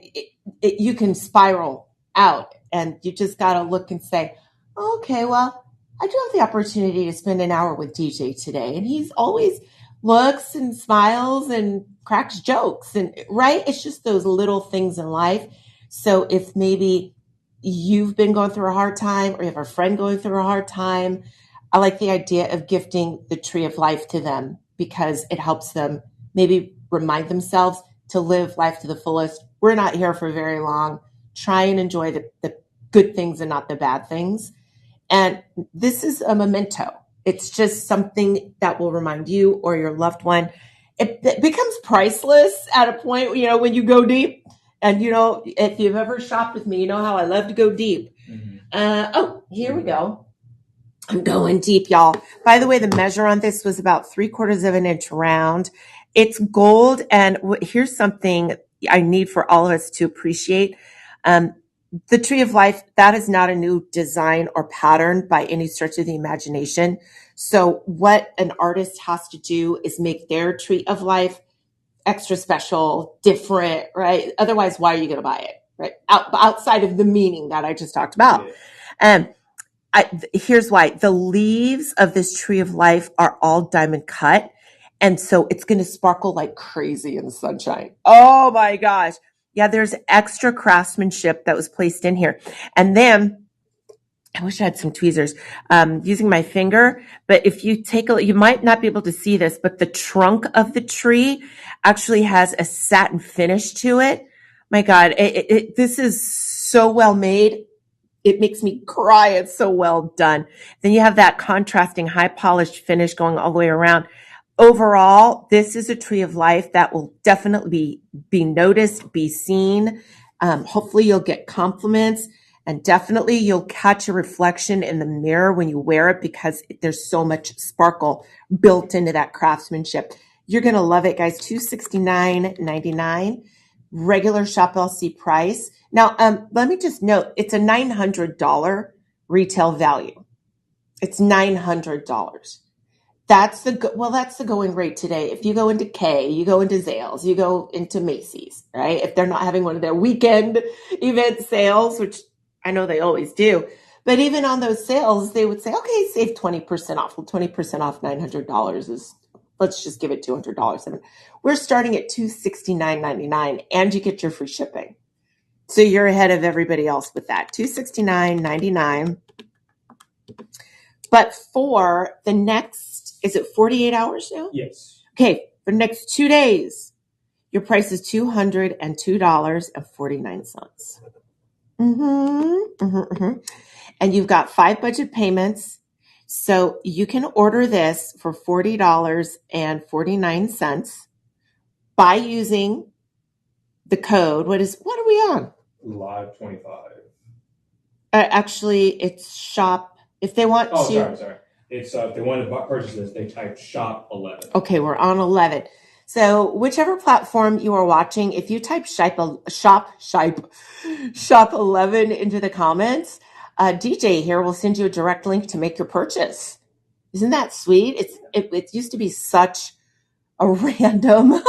you can spiral out, and you just got to look and say, okay, well, I do have the opportunity to spend an hour with DJ today, and he's always looks and smiles and cracks jokes, and right, it's just those little things in life. So if maybe you've been going through a hard time or you have a friend going through a hard time, I like the idea of gifting the Tree of Life to them because it helps them maybe remind themselves to live life to the fullest. We're not here for very long. Try and enjoy the good things and not the bad things. And this is a memento. It's just something that will remind you or your loved one. It becomes priceless at a point, when you go deep. And, if you've ever shopped with me, you know how I love to go deep. Here we go. I'm going deep, y'all. By the way, the measure on this was about 3/4 of an inch round. It's gold. And here's something I need for all of us to appreciate. The Tree of Life, that is not a new design or pattern by any stretch of the imagination. So what an artist has to do is make their Tree of Life extra special, different, right? Otherwise, why are you going to buy it, right? Outside of the meaning that I just talked about. Here's why. The leaves of this Tree of Life are all diamond cut. And so it's going to sparkle like crazy in the sunshine. Oh my gosh. Yeah, there's extra craftsmanship that was placed in here. And then I wish I had some tweezers, using my finger, but if you you might not be able to see this, but the trunk of the tree actually has a satin finish to it. My God, this is so well made. It makes me cry. It's so well done. Then you have that contrasting high polished finish going all the way around. Overall, this is a Tree of Life that will definitely be noticed, be seen. Hopefully you'll get compliments, and definitely you'll catch a reflection in the mirror when you wear it because there's so much sparkle built into that craftsmanship. You're going to love it, guys. $269.99. Regular Shop LC price. Now, let me just note, it's a $900 retail value. It's $900. That's the going rate today. If you go into Kay, you go into Zales, you go into Macy's, right? If they're not having one of their weekend event sales, which I know they always do, but even on those sales, they would say, okay, save 20% off. Well, 20% off $900 is, let's just give it $200. We're starting at $269.99, and you get your free shipping. So you're ahead of everybody else with that. $269.99. But for the next, is it 48 hours now? Yes. Okay, for the next 2 days, your price is $202.49. And you've got 5 budget payments. So you can order this for $40.49 by using the code. What are we on? Live 25. Actually, it's shop. If they want to. Sorry. It's if they want to purchase this, they type shop 11. Okay, we're on 11. So whichever platform you are watching, if you type shop 11 into the comments, DJ here will send you a direct link to make your purchase. Isn't that sweet? It used to be such a random,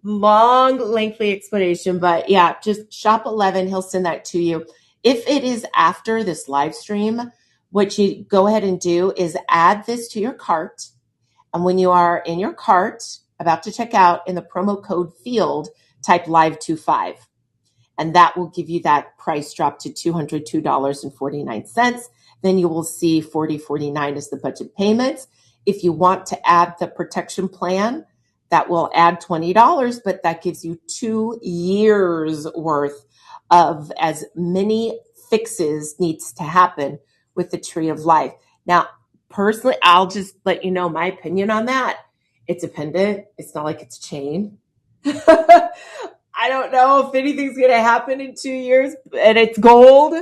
long, lengthy explanation, but yeah, just shop 11. He'll send that to you. If it is after this live stream, what you go ahead and do is add this to your cart. And when you are in your cart, about to check out, in the promo code field, type live25. And that will give you that price drop to $202.49. Then you will see $40.49 as the budget payments. If you want to add the protection plan, that will add $20, but that gives you 2 years worth of as many fixes needs to happen with the Tree of Life. Now, personally, I'll just let you know my opinion on that. It's a pendant. It's not like it's a chain. I don't know if anything's going to happen in 2 years, and it's gold,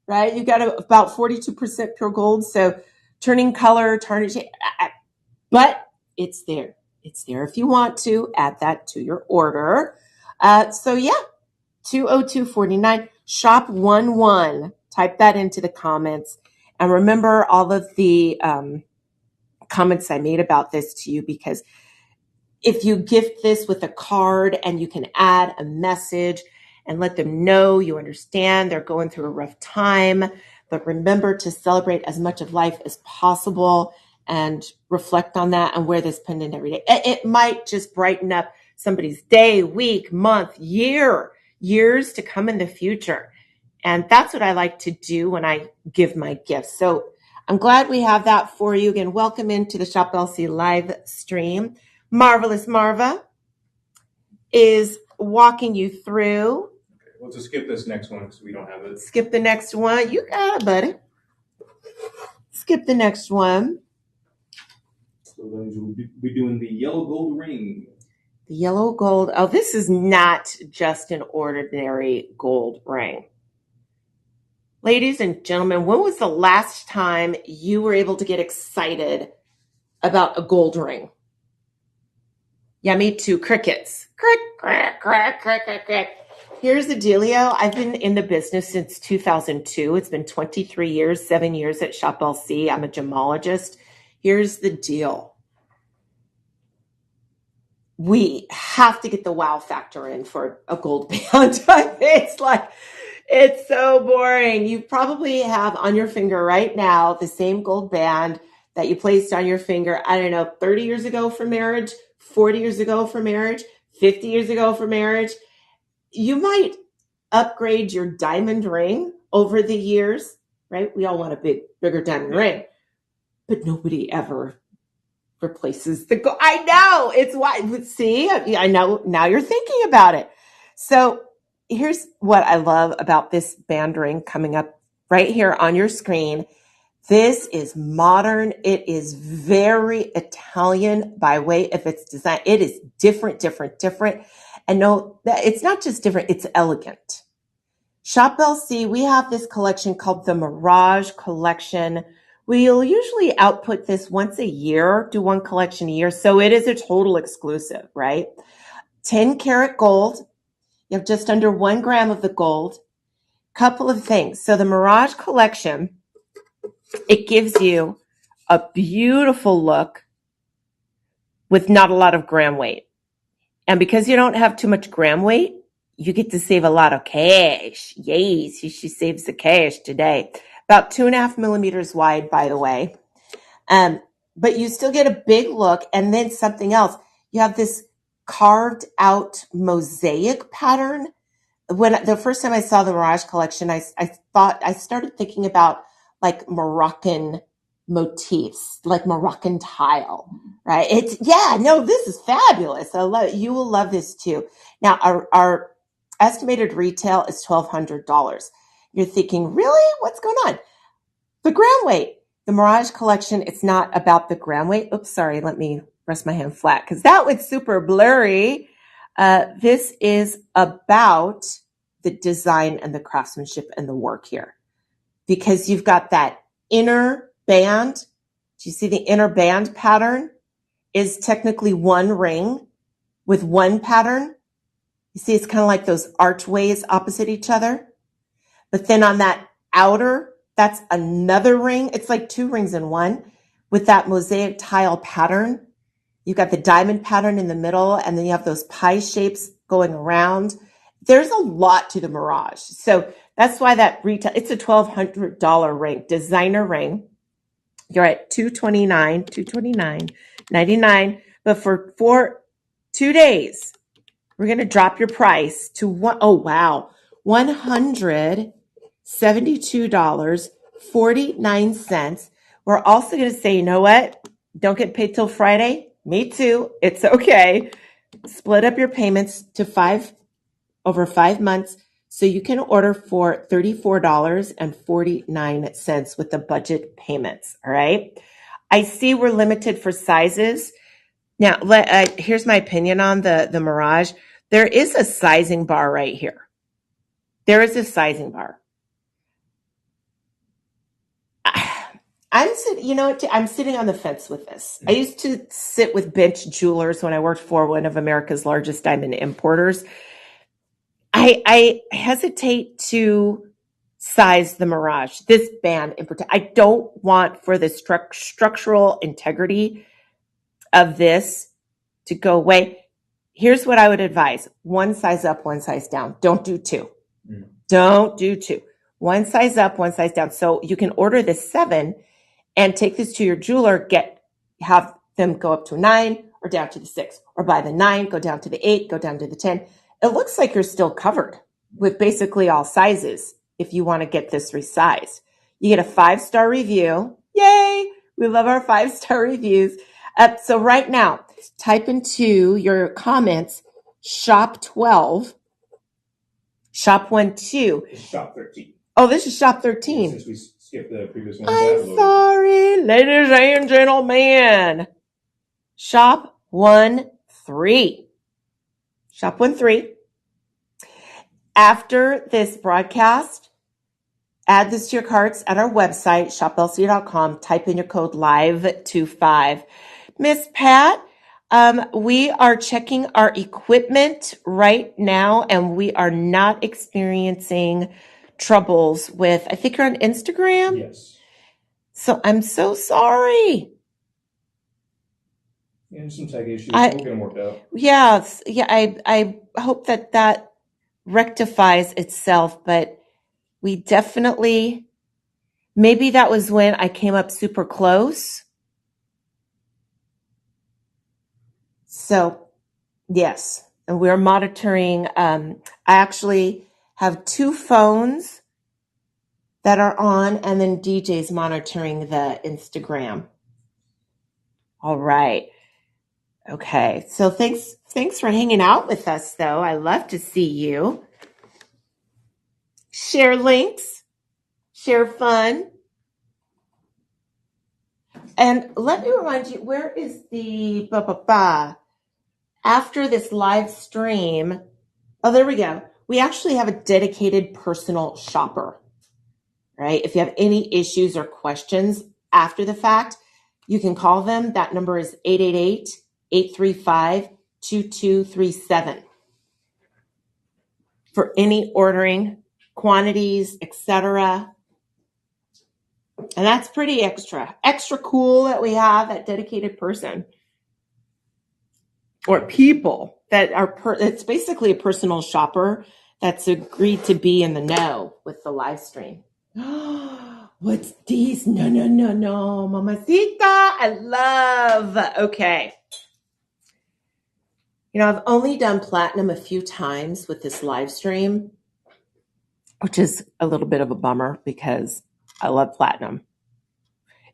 right? You got about 42% pure gold. So turning color, tarnishing, but it's there. It's there if you want to add that to your order. So yeah, 202.49, shop 11. Type that into the comments. And remember all of the comments I made about this to you, because if you gift this with a card and you can add a message and let them know you understand they're going through a rough time, but remember to celebrate as much of life as possible and reflect on that and wear this pendant every day. It might just brighten up somebody's day, week, month, years to come in the future. And that's what I like to do when I give my gifts. So I'm glad we have that for you. Again, welcome into the Shop LC live stream. Marvelous Marva is walking you through. Okay, we'll just skip this next one because we don't have it. Skip the next one. You got it, buddy. Skip the next one. So then we'll be doing the yellow gold ring. The yellow gold. Oh, this is not just an ordinary gold ring. Ladies and gentlemen, when was the last time you were able to get excited about a gold ring? Yeah, me too. Crickets. Crick, crick, crick, crick, crick, crick. Here's the dealio. I've been in the business since 2002. It's been 23 years, 7 years at Shop LC. I'm a gemologist. Here's the deal. We have to get the wow factor in for a gold band. It's so boring. You probably have on your finger right now the same gold band that you placed on your finger, 30 years ago for marriage, 40 years ago for marriage, 50 years ago for marriage. You might upgrade your diamond ring over the years, right? We all want a bigger diamond ring, but nobody ever replaces the gold. I know. It's why. See, I know now you're thinking about it. So here's what I love about this band ring coming up right here on your screen. This is modern. It is very Italian by way of its design. It is different. And no, it's not just different, it's elegant. Shop LC, we have this collection called the Mirage Collection. We'll usually output this once a year, do one collection a year. So it is a total exclusive, right? 10 karat gold. You have just under 1 gram of the gold. Couple of things. So the Mirage Collection, it gives you a beautiful look with not a lot of gram weight. And because you don't have too much gram weight, you get to save a lot of cash. Yes, she saves the cash today. About 2.5 millimeters wide, by the way. But you still get a big look. And then something else. You have this carved out mosaic pattern. When the first time I saw the Mirage Collection, I started thinking about like Moroccan motifs, like Moroccan tile, right? This is fabulous. I love it. You will love this too. Now, our estimated retail is $1,200. You're thinking, really? What's going on? The gram weight. The Mirage Collection, it's not about the gram weight. Oops, sorry. Let me rest my hand flat because that was super blurry. This is about the design and the craftsmanship and the work here, because you've got that inner band. Do you see the inner band pattern is technically one ring with one pattern? You see, it's kind of like those archways opposite each other. But then on that outer, that's another ring. It's like 2 rings in one with that mosaic tile pattern. You've got the diamond pattern in the middle, and then you have those pie shapes going around. there's a lot to the Mirage. So that's why that retail, it's a $1,200 ring, designer ring. You're at $229.99. But for 2 days, we're going to drop your price to $172.49. We're also going to say, you know what? Don't get paid till Friday. Me too. It's okay. Split up your payments to over 5 months. So you can order for $34.49 with the budget payments. All right. I see we're limited for sizes. Now, here's my opinion on the Mirage. There is a sizing bar right here. There is a sizing bar. I'm sitting on the fence with this. I used to sit with Bench Jewelers when I worked for one of America's largest diamond importers. I hesitate to size the Mirage, this band in particular. I don't want for the structural integrity of this to go away. Here's what I would advise. One size up, one size down. Don't do two. Don't do two. One size up, one size down. So you can order this 7 and take this to your jeweler, have them go up to a 9 or down to the 6, or buy the 9, go down to the 8, go down to the 10. It looks like you're still covered with basically all sizes if you want to get this resized. You get a 5-star review. Yay! We love our 5-star reviews. So right now, type into your comments, shop 12, shop 1, 2. It's shop 13. Oh, this is shop 13. Since we skipped the previous one. I'm sorry, ladies and gentlemen. Shop 1, 3. Shop 1, 3. After this broadcast, add this to your carts at our website, shoplc.com. Type in your code LIVE25. Miss Pat, we are checking our equipment right now, and we are not experiencing troubles with, I think you're on Instagram? Yes. So I'm so sorry. And some tech issues. We'll get them worked out. Yes. Yeah. I hope that rectifies itself, but we definitely, maybe that was when I came up super close. So yes. And we're monitoring. I actually have 2 phones that are on, and then DJ's monitoring the Instagram. All right. Okay. So thanks for hanging out with us, though. I love to see you. Share links, share fun. And let me remind you, where is the after this live stream? Oh, there we go. We actually have a dedicated personal shopper, right? If you have any issues or questions after the fact, you can call them. That number is 888-835-2237 for any ordering, quantities, etc. And that's pretty extra cool that we have that dedicated person or people that are, it's basically a personal shopper that's agreed to be in the know with the live stream. What's these? No, mamacita. I love. Okay. I've only done platinum a few times with this live stream, which is a little bit of a bummer because I love platinum.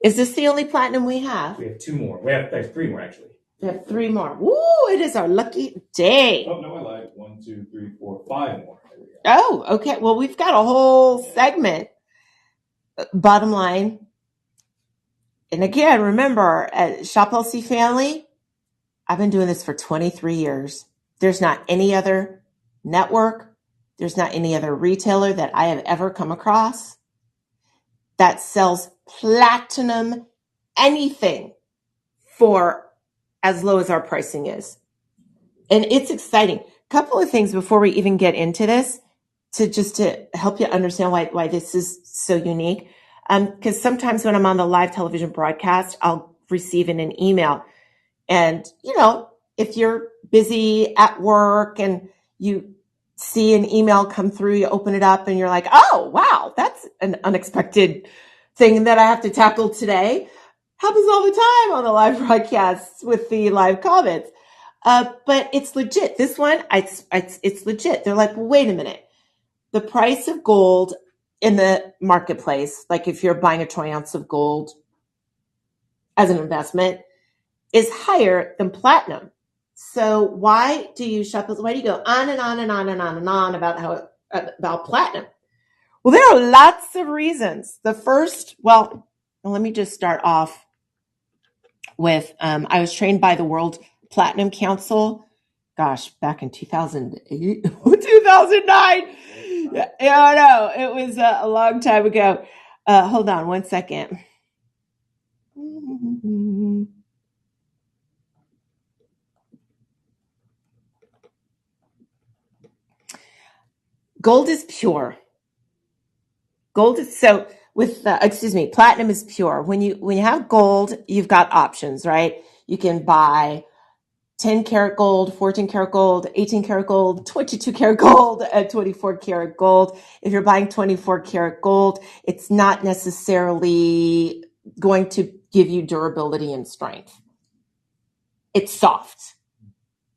Is this the only platinum we have? We have 2 more. We have 3 more, actually. We have 3 more. Woo, it is our lucky day. Oh, no, I lied. 1, 2, 3, 4, 5 more. Oh, okay. Well, we've got a whole segment. Bottom line. And again, remember, at Shop LC family, I've been doing this for 23 years. There's not any other network. There's not any other retailer that I have ever come across that sells platinum anything for as low as our pricing is. And it's exciting. A couple of things before we even get into this to help you understand why this is so unique. Because sometimes when I'm on the live television broadcast, I'll receive in an email. And, if you're busy at work and you see an email come through, you open it up and you're like, oh, wow, that's an unexpected thing that I have to tackle today. Happens all the time on the live broadcasts with the live comments. But it's legit. This one, it's legit. They're like, well, wait a minute. The price of gold in the marketplace, like if you're buying a 20 ounce of gold as an investment, is higher than platinum. So why do you shop? Why do you go on and on and on and on and on about platinum? Well, there are lots of reasons. The first, well, let me just start off with, I was trained by the World Platinum Council, gosh, back in 2008, 2009. Yeah, I know, it was a long time ago. Hold on one second. Gold is pure. Gold is so platinum is pure. When you have gold, you've got options, right? You can buy 10 karat gold, 14 karat gold, 18 karat gold, 22 karat gold, and 24 karat gold. If you're buying 24 karat gold, it's not necessarily going to give you durability and strength. It's soft.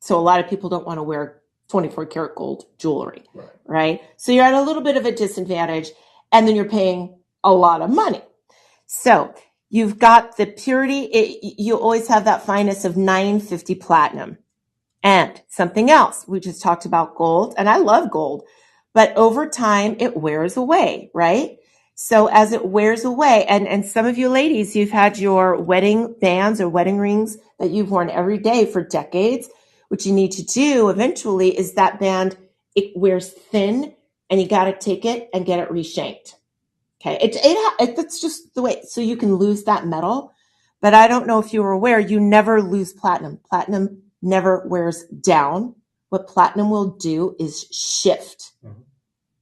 So a lot of people don't want to wear 24 karat gold jewelry, right? So you're at a little bit of a disadvantage, and then you're paying a lot of money. So you've got the purity. You always have that fineness of 950 platinum. And something else, we just talked about gold, and I love gold, but over time it wears away, right? So as it wears away, and some of you ladies, you've had your wedding bands or wedding rings that you've worn every day for decades. What you need to do eventually is that band, it wears thin, and you got to take it and get it reshaped. Okay, it's just the way, so you can lose that metal. But I don't know if you were aware, you never lose platinum. Platinum never wears down. What platinum will do is shift. Mm-hmm.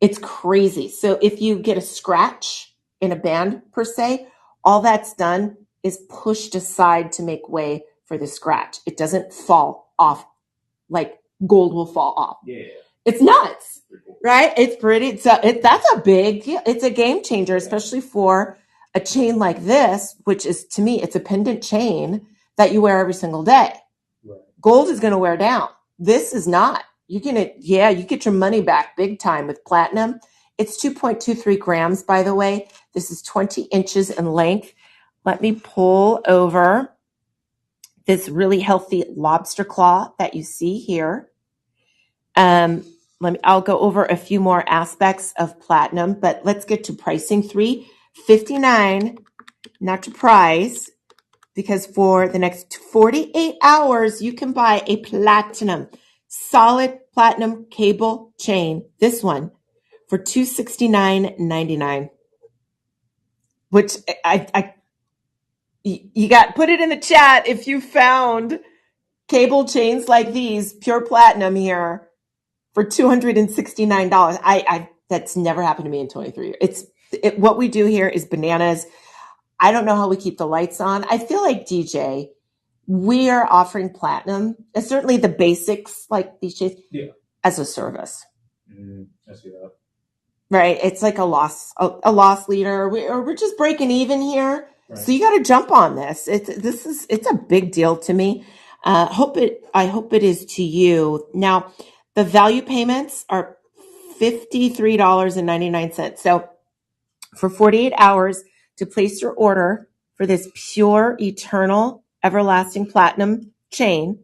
It's crazy. So if you get a scratch in a band per se, all that's done is pushed aside to make way for the scratch. It doesn't fall off like gold will fall off. Yeah. It's nuts, right? It's pretty. That's a big deal. It's a game changer, especially for a chain like this, which is, to me, it's a pendant chain that you wear every single day. Right. Gold is going to wear down. This is not. You get your money back big time with platinum. It's 2.23 grams, by the way. This is 20 inches in length. Let me pull over this really healthy lobster claw that you see here. I'll go over a few more aspects of platinum, but let's get to pricing. $359, not to price, because for the next 48 hours, you can buy a solid platinum cable chain, this one, for $269.99, which you got, put it in the chat if you found cable chains like these, pure platinum here, for $269. That's never happened to me in 23 years. What we do here is bananas. I don't know how we keep the lights on. I feel like, DJ, we are offering platinum, and certainly the basics like these shades, as a service. I see that. Right? It's like a loss leader. We're just breaking even here. Right. So you got to jump on this. It's a big deal to me. I hope it is to you. Now, the value payments are $53.99. So for 48 hours to place your order for this pure, eternal, everlasting platinum chain,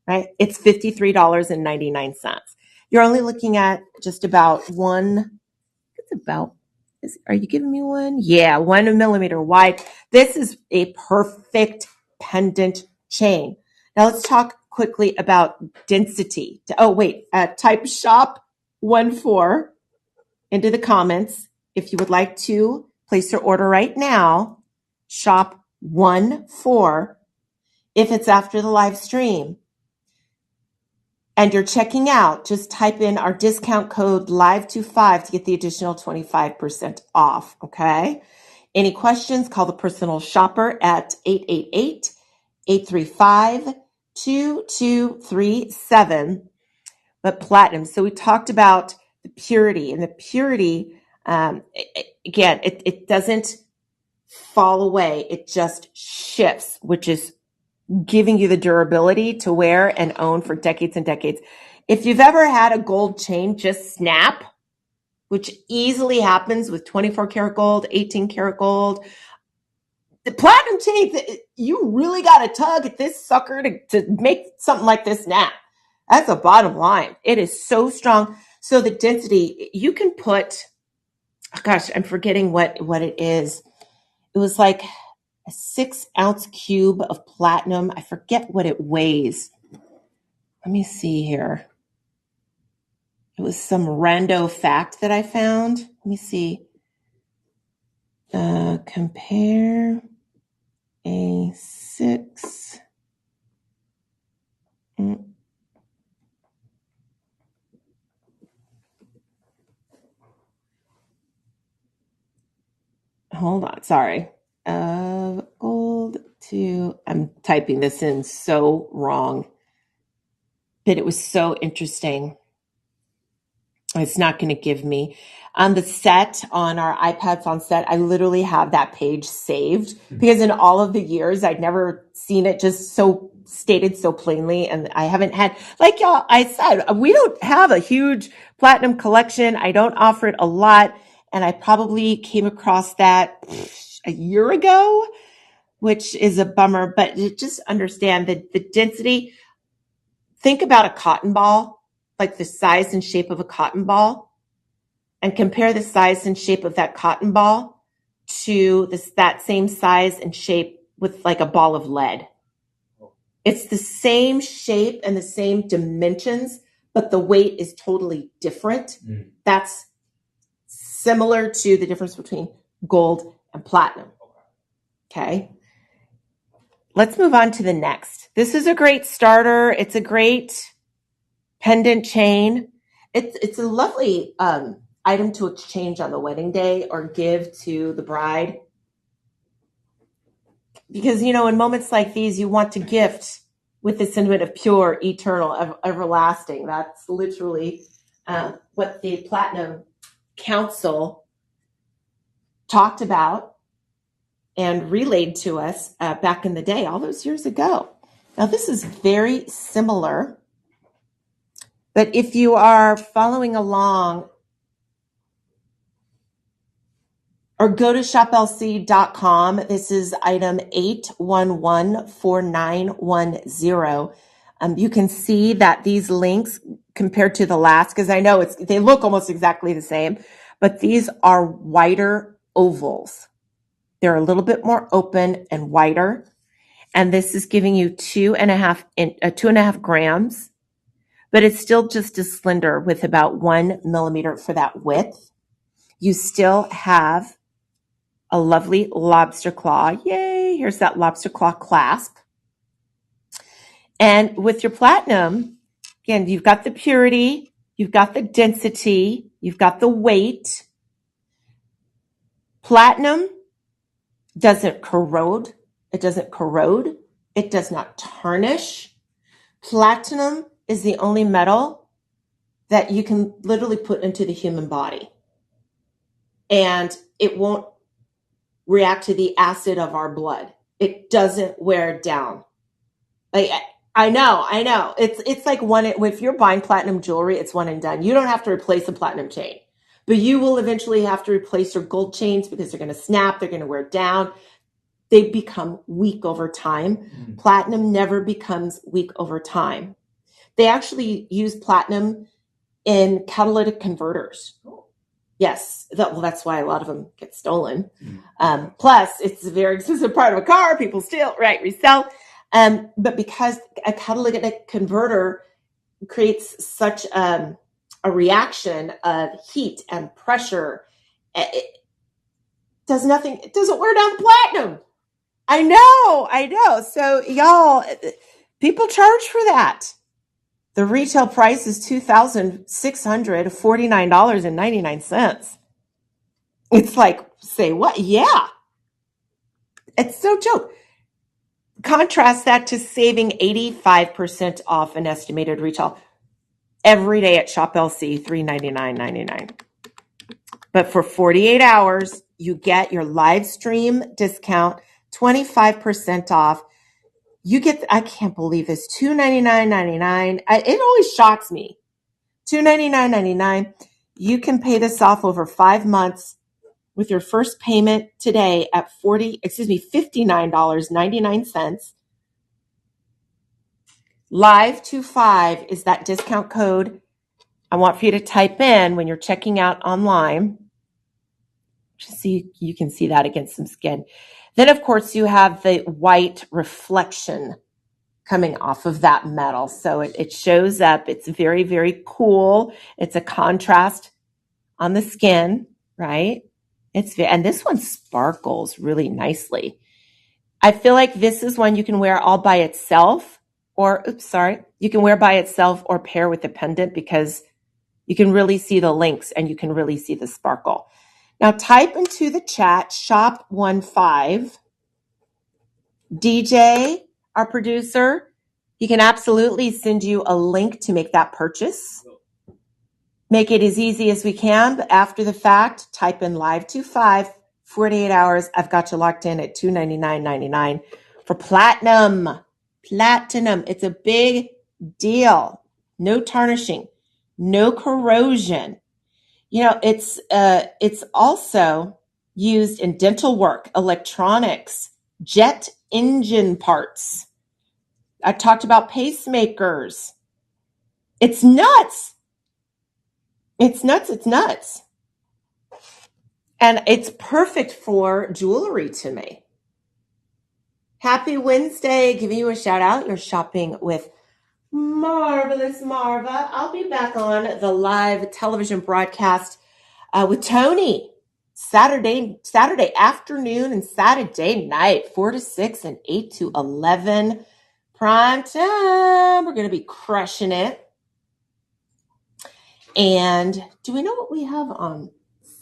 right? It's $53.99. You're only looking at just about are you giving me one? Yeah, 1 millimeter wide. This is a perfect pendant chain. Now let's talk quickly about density. Type shop 14 into the comments if you would like to place your order right now. Shop 14 if it's after the live stream. And you're checking out, just type in our discount code LIVE25 to get the additional 25% off, okay? Any questions, call the personal shopper at 888-835-2237. but platinum. So we talked about the purity, and the purity, again, it doesn't fall away. It just shifts, which is giving you the durability to wear and own for decades and decades. If you've ever had a gold chain just snap, which easily happens with 24 karat gold, 18 karat gold, the platinum chains, you really got to tug at this sucker to make something like this snap. That's the bottom line. It is so strong. So the density, you can put, oh gosh, I'm forgetting what it is. It was like a 6-ounce cube of platinum. I forget what it weighs. Let me see here. It was some rando fact that I found. Let me see. Compare a 6. Hold on, sorry. Of gold to, I'm typing this in so wrong, but it was so interesting. It's not going to give me. On the set, on our iPads on set, I literally have that page saved because in all of the years, I'd never seen it just so stated so plainly. And I haven't had, like y'all, I said, we don't have a huge platinum collection. I don't offer it a lot. And I probably came across that a year ago, which is a bummer, but just understand that the density, think about a cotton ball, like the size and shape of a cotton ball, and compare the size and shape of that cotton ball to that same size and shape with like a ball of lead. It's the same shape and the same dimensions, but the weight is totally different. That's similar to the difference between gold and platinum. Okay. Let's move on to the next. This is a great starter. It's a great pendant chain. It's a lovely item to exchange on the wedding day or give to the bride. Because, you know, in moments like these, you want to gift with the sentiment of pure, eternal, everlasting. That's literally what the Platinum Council talked about and relayed to us back in the day, all those years ago. Now, this is very similar, but if you are following along, or go to shoplc.com. This is item 8114910. You can see that these links compared to the last, because I know they look almost exactly the same, but these are wider ovals. They're a little bit more open and wider. And this is giving you 2.5 grams, but it's still just as slender with about 1 millimeter for that width. You still have a lovely lobster claw. Yay, here's that lobster claw clasp. And with your platinum, again, you've got the purity, you've got the density, you've got the weight. Platinum doesn't corrode. It doesn't corrode. It does not tarnish. Platinum is the only metal that you can literally put into the human body. And it won't react to the acid of our blood. It doesn't wear down. Like, I know. It's like if you're buying platinum jewelry, it's one and done. You don't have to replace a platinum chain, but you will eventually have to replace your gold chains because they're going to snap. They're going to wear down. They become weak over time. Platinum never becomes weak over time. They actually use platinum in catalytic converters. Yes, that's why a lot of them get stolen. Plus, it's a very expensive part of a car. People steal, right? Resell. But because a catalytic converter creates such a reaction of heat and pressure, it does nothing. It doesn't wear down the platinum. I know. So y'all, people charge for that. The retail price is $2,649.99. It's like, say what? Yeah. It's no joke. Contrast that to saving 85% off an estimated retail. every day at Shop LC, $399.99. But for 48 hours, you get your live stream discount, 25% off. You get, I can't believe this, $299.99. It always shocks me. $299.99. You can pay this off over 5 months with your first payment today at $59.99. Live25 is that discount code I want for you to type in when you're checking out online. Just so you can see that against some skin. Then, of course, you have the white reflection coming off of that metal. So it shows up. It's very, very cool. It's a contrast on the skin, right? And this one sparkles really nicely. I feel like this is one you can wear all by itself you can wear by itself or pair with a pendant because you can really see the links and you can really see the sparkle. Now type into the chat shop15. DJ, our producer, he can absolutely send you a link to make that purchase. Make it as easy as we can, but after the fact, type in live25, 48 hours. I've got you locked in at $299.99 for platinum. Platinum. It's a big deal. No tarnishing, no corrosion. You know, it's also used in dental work, electronics, jet engine parts. I talked about pacemakers. It's nuts. It's nuts. It's nuts. And it's perfect for jewelry to me. Happy Wednesday. Giving you a shout out. You're shopping with Marvelous Marva. I'll be back on the live television broadcast with Tony Saturday afternoon and Saturday night, 4 to 6 and 8 to 11 prime time. We're going to be crushing it. And do we know what we have on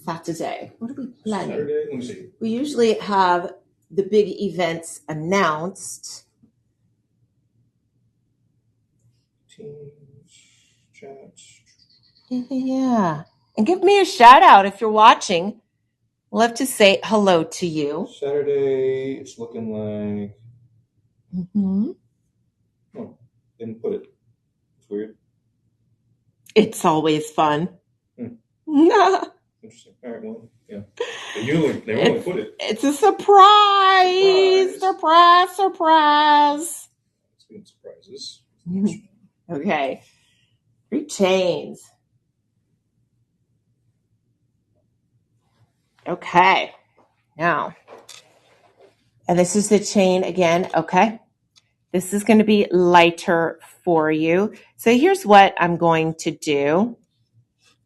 Saturday? What are we planning? Saturday, let me see. We usually have the big events announced. Teams, chats. Yeah. And give me a shout out if you're watching. Love to say hello to you. Saturday, it's looking like. Mm-hmm. Oh, didn't put it. It's weird. It's always fun. Interesting. All right, well, yeah. They only put it. It's a surprise. Surprise. Speaking of surprises. Okay. 3 chains. Okay. Now, and this is the chain again. Okay. This is going to be lighter for you. So here's what I'm going to do.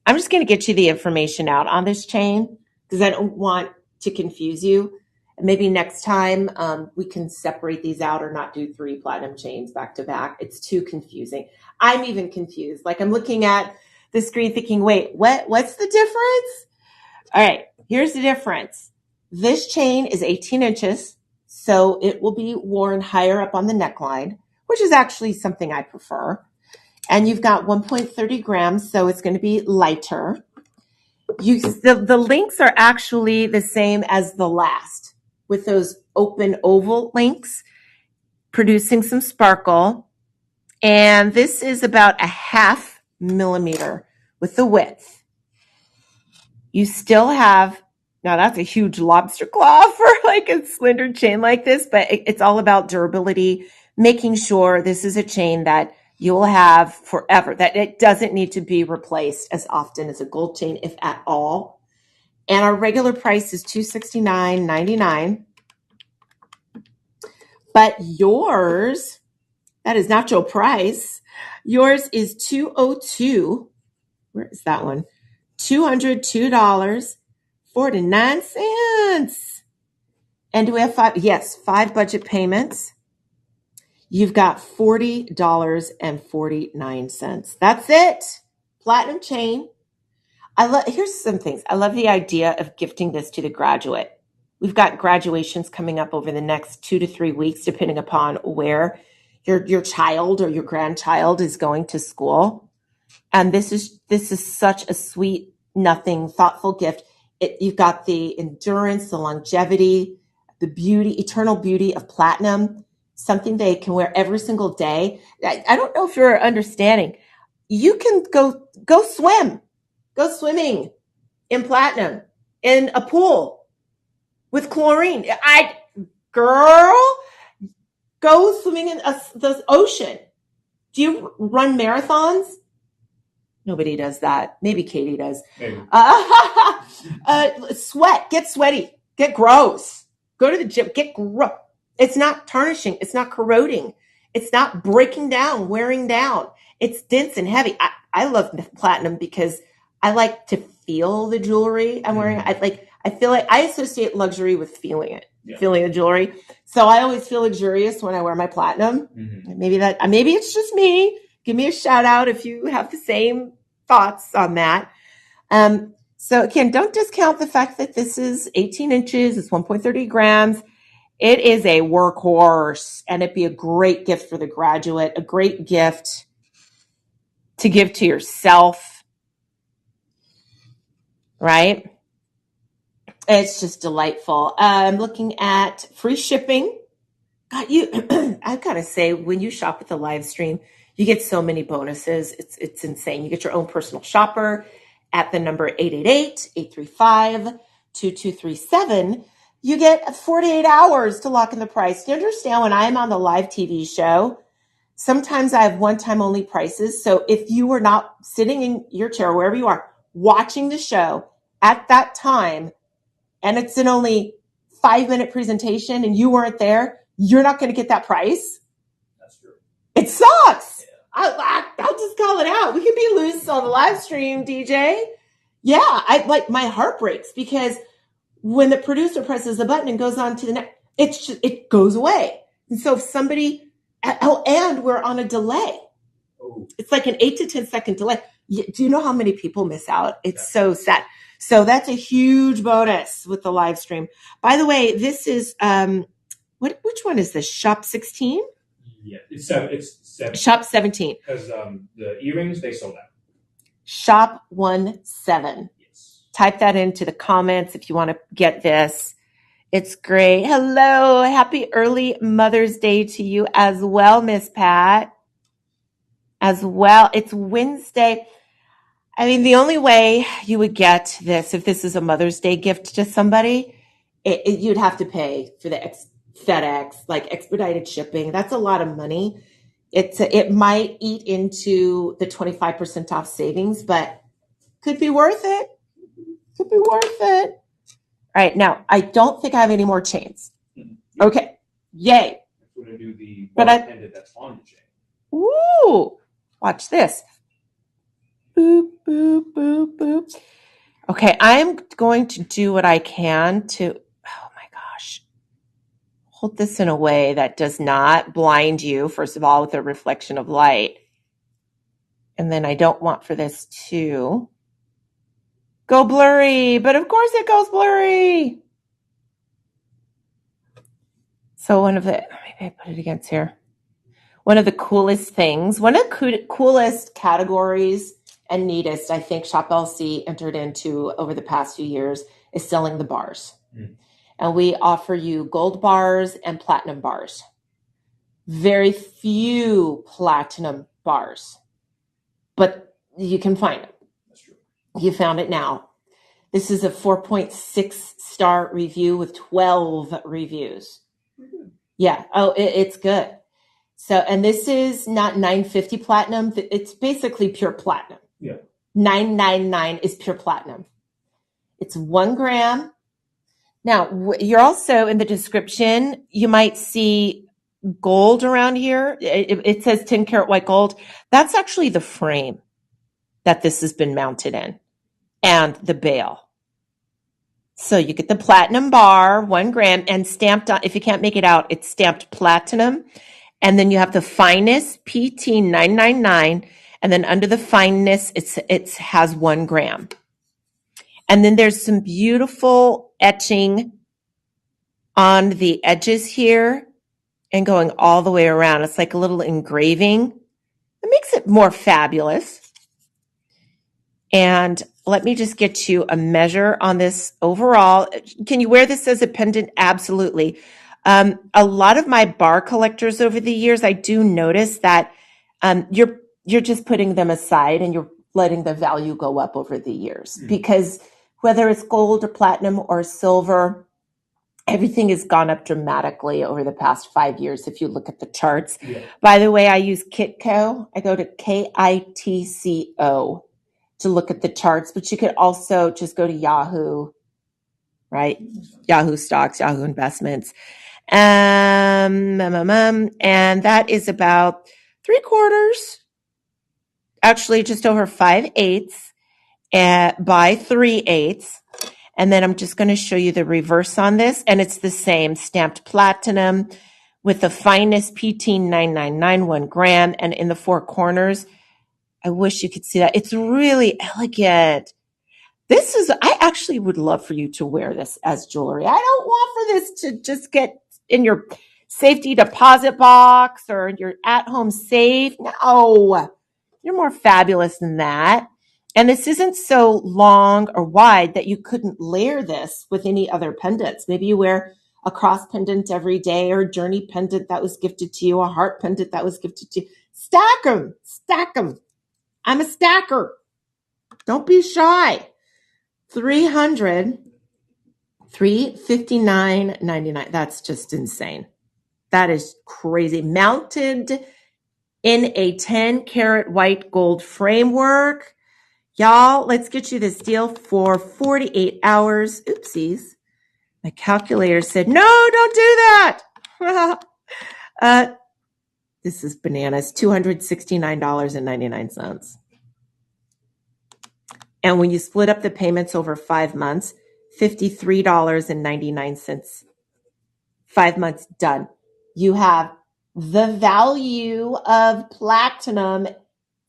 I'm just going to get you the information out on this chain because I don't want to confuse you. And maybe next time we can separate these out or not do 3 platinum chains back to back. It's too confusing. I'm even confused. Like I'm looking at the screen thinking, wait, what's the difference? All right, here's the difference. This chain is 18 inches, so it will be worn higher up on the neckline, which is actually something I prefer. And you've got 1.30 grams, so it's going to be lighter. The links are actually the same as the last, with those open oval links, producing some sparkle. And this is about a 0.5 millimeter with the width. You still have, now that's a huge lobster claw for like a slender chain like this, but it's all about durability, making sure this is a chain that you will have forever, that it doesn't need to be replaced as often as a gold chain, if at all. And our regular price is $269.99. But yours, that is not your price. Yours is $202. Where is that one? $202.49. And do we have 5? Yes, 5 budget payments. You've got $40.49. That's it. Platinum chain. Here's some things. I love the idea of gifting this to the graduate. We've got graduations coming up over the next 2 to 3 weeks, depending upon where your child or your grandchild is going to school. And this is such a sweet, nothing, thoughtful gift. You've got the endurance, the longevity, the beauty, eternal beauty of platinum, something they can wear every single day. I don't know if you're understanding. You can go swim, go swimming in platinum in a pool with chlorine. Girl, go swimming in the ocean. Do you run marathons? Nobody does that. Maybe Katie does. Maybe. Sweat. Get sweaty. Get gross. Go to the gym. Get gross. It's not tarnishing. It's not corroding. It's not breaking down, wearing down. It's dense and heavy. I love platinum because I like to feel the jewelry I'm wearing. I feel like I associate luxury with feeling it, feeling the jewelry. So I always feel luxurious when I wear my platinum. Mm-hmm. Maybe it's just me. Give me a shout out if you have the same thoughts on that. So again, don't discount the fact that this is 18 inches. It's 1.30 grams. It is a workhorse, and it'd be a great gift for the graduate, a great gift to give to yourself, right? It's just delightful. I'm looking at free shipping. God, I've got to say, when you shop with the live stream, you get so many bonuses. It's insane. You get your own personal shopper at the number 888-835-2237. You get 48 hours to lock in the price. Do you understand when I'm on the live TV show, sometimes I have one-time only prices. So if you were not sitting in your chair, wherever you are, watching the show at that time, and it's an only 5-minute presentation and you weren't there, you're not going to get that price. That's true. It sucks. Yeah. I'll just call it out. We could be loose on the live stream, DJ. Yeah, my heart breaks because when the producer presses the button and goes on to the next, it goes away. And so if somebody, and we're on a delay. Oh. It's like an 8 to 10 second delay. Do you know how many people miss out? It's so sad. So that's a huge bonus with the live stream. By the way, this is, which one is this? Shop 16? Yeah, it's 7. Shop 17. Because the earrings, they sold out. Shop 17. Yes. Type that into the comments if you want to get this. It's great. Hello. Happy early Mother's Day to you as well, Miss Pat. As well. It's Wednesday. I mean, the only way you would get this, if this is a Mother's Day gift to somebody, you'd have to pay for the FedEx, like expedited shipping. That's a lot of money. It might eat into the 25% off savings, but could be worth it. Could be worth it. All right. Now, I don't think I have any more chains. Okay. Yay. I'm going to do the bar pendant that's on the chain. Ooh. Watch this. Boop, boop, boop, boop. Okay. I'm going to do what I can to, oh my gosh, hold this in a way that does not blind you, first of all, with a reflection of light. And then I don't want for this to go blurry, but of course it goes blurry. So maybe I put it against here. One of the coolest things, one of the coolest categories and neatest, I think Shop LC entered into over the past few years is selling the bars. Mm. And we offer you gold bars and platinum bars. Very few platinum bars, but you can find them. That's true. You found it now. This is a 4.6 star review with 12 reviews. Mm-hmm. Yeah. Oh, it's good. So, and this is not 950 platinum. It's basically pure platinum. Yeah. 999 is pure platinum. It's 1 gram. Now, you're also in the description, you might see gold around here. It says 10 karat white gold. That's actually the frame that this has been mounted in and the bail. So you get the platinum bar, 1 gram, and stamped on, if you can't make it out, it's stamped platinum. And then you have the fineness, PT 999. And then under the fineness, it has 1 gram. And then there's some beautiful etching on the edges here and going all the way around. It's like a little engraving. It makes it more fabulous. And let me just get you a measure on this overall. Can you wear this as a pendant? Absolutely. A lot of my bar collectors over the years, I do notice that you're just putting them aside and you're letting the value go up over the years, because whether it's gold or platinum or silver, everything has gone up dramatically over the past 5 years if you look at the charts. Yeah. By the way, I use Kitco. I go to KITCO to look at the charts, but you could also just go to Yahoo, right? Yahoo stocks, Yahoo investments. And that is about 3/4, actually just over 5/8 by 3/8. And then I'm just going to show you the reverse on this. And it's the same, stamped platinum with the finest PT 999 1 gram. And in the 4 corners, I wish you could see that. It's really elegant. I actually would love for you to wear this as jewelry. I don't want for this to just get in your safety deposit box or your at-home safe. No, you're more fabulous than that. And this isn't so long or wide that you couldn't layer this with any other pendants. Maybe you wear a cross pendant every day, or a journey pendant that was gifted to you, a heart pendant that was gifted to you. Stack them, stack them. I'm a stacker. Don't be shy. 359.99. That's just insane. That is crazy. Mounted in a 10-karat white gold framework. Y'all, let's get you this deal for 48 hours. Oopsies. My calculator said, no, don't do that. This is bananas. $269.99. And when you split up the payments over 5 months, $53.99. 5 months done. You have the value of platinum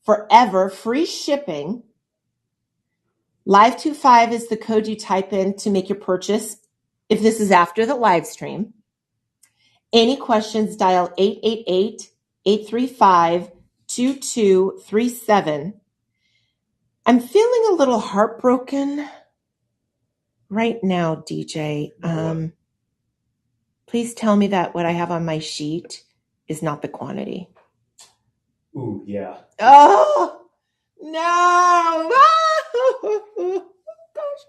forever, free shipping. Live25 is the code you type in to make your purchase if this is after the live stream. Any questions, dial 888-835-2237. I'm feeling a little heartbroken right now, DJ. Please tell me that what I have on my sheet is not the quantity. Ooh, yeah. Oh, no. Gosh.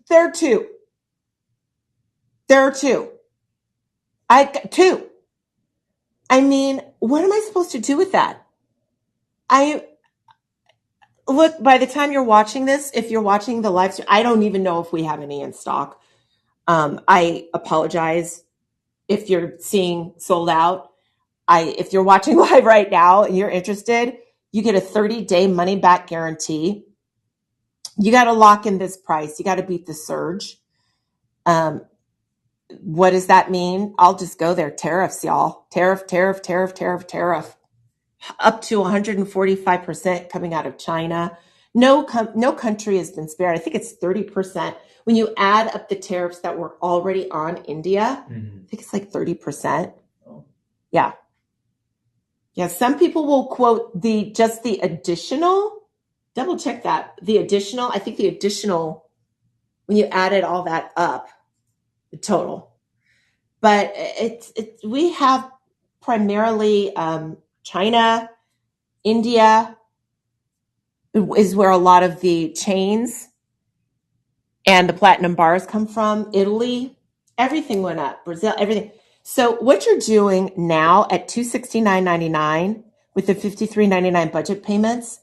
There are two. I got two. I mean, what am I supposed to do with that? Look, by the time you're watching this, if you're watching the live stream, I don't even know if we have any in stock. I apologize if you're seeing sold out. If you're watching live right now and you're interested, you get a 30-day money back guarantee. You got to lock in this price. You got to beat the surge. What does that mean? I'll just go there. Tariffs, y'all. Tariff. Up to 145% coming out of China. No country has been spared. I think it's 30%. When you add up the tariffs that were already on India, I think it's like 30%. Oh. Yeah. Yeah, some people will quote the additional. Double check that. The additional, I think the additional, when you added all that up, the total. But we have primarily China, India is where a lot of the chains and the platinum bars come from. Italy, everything went up. Brazil, everything. So what you're doing now at $269.99 with the $53.99 budget payments,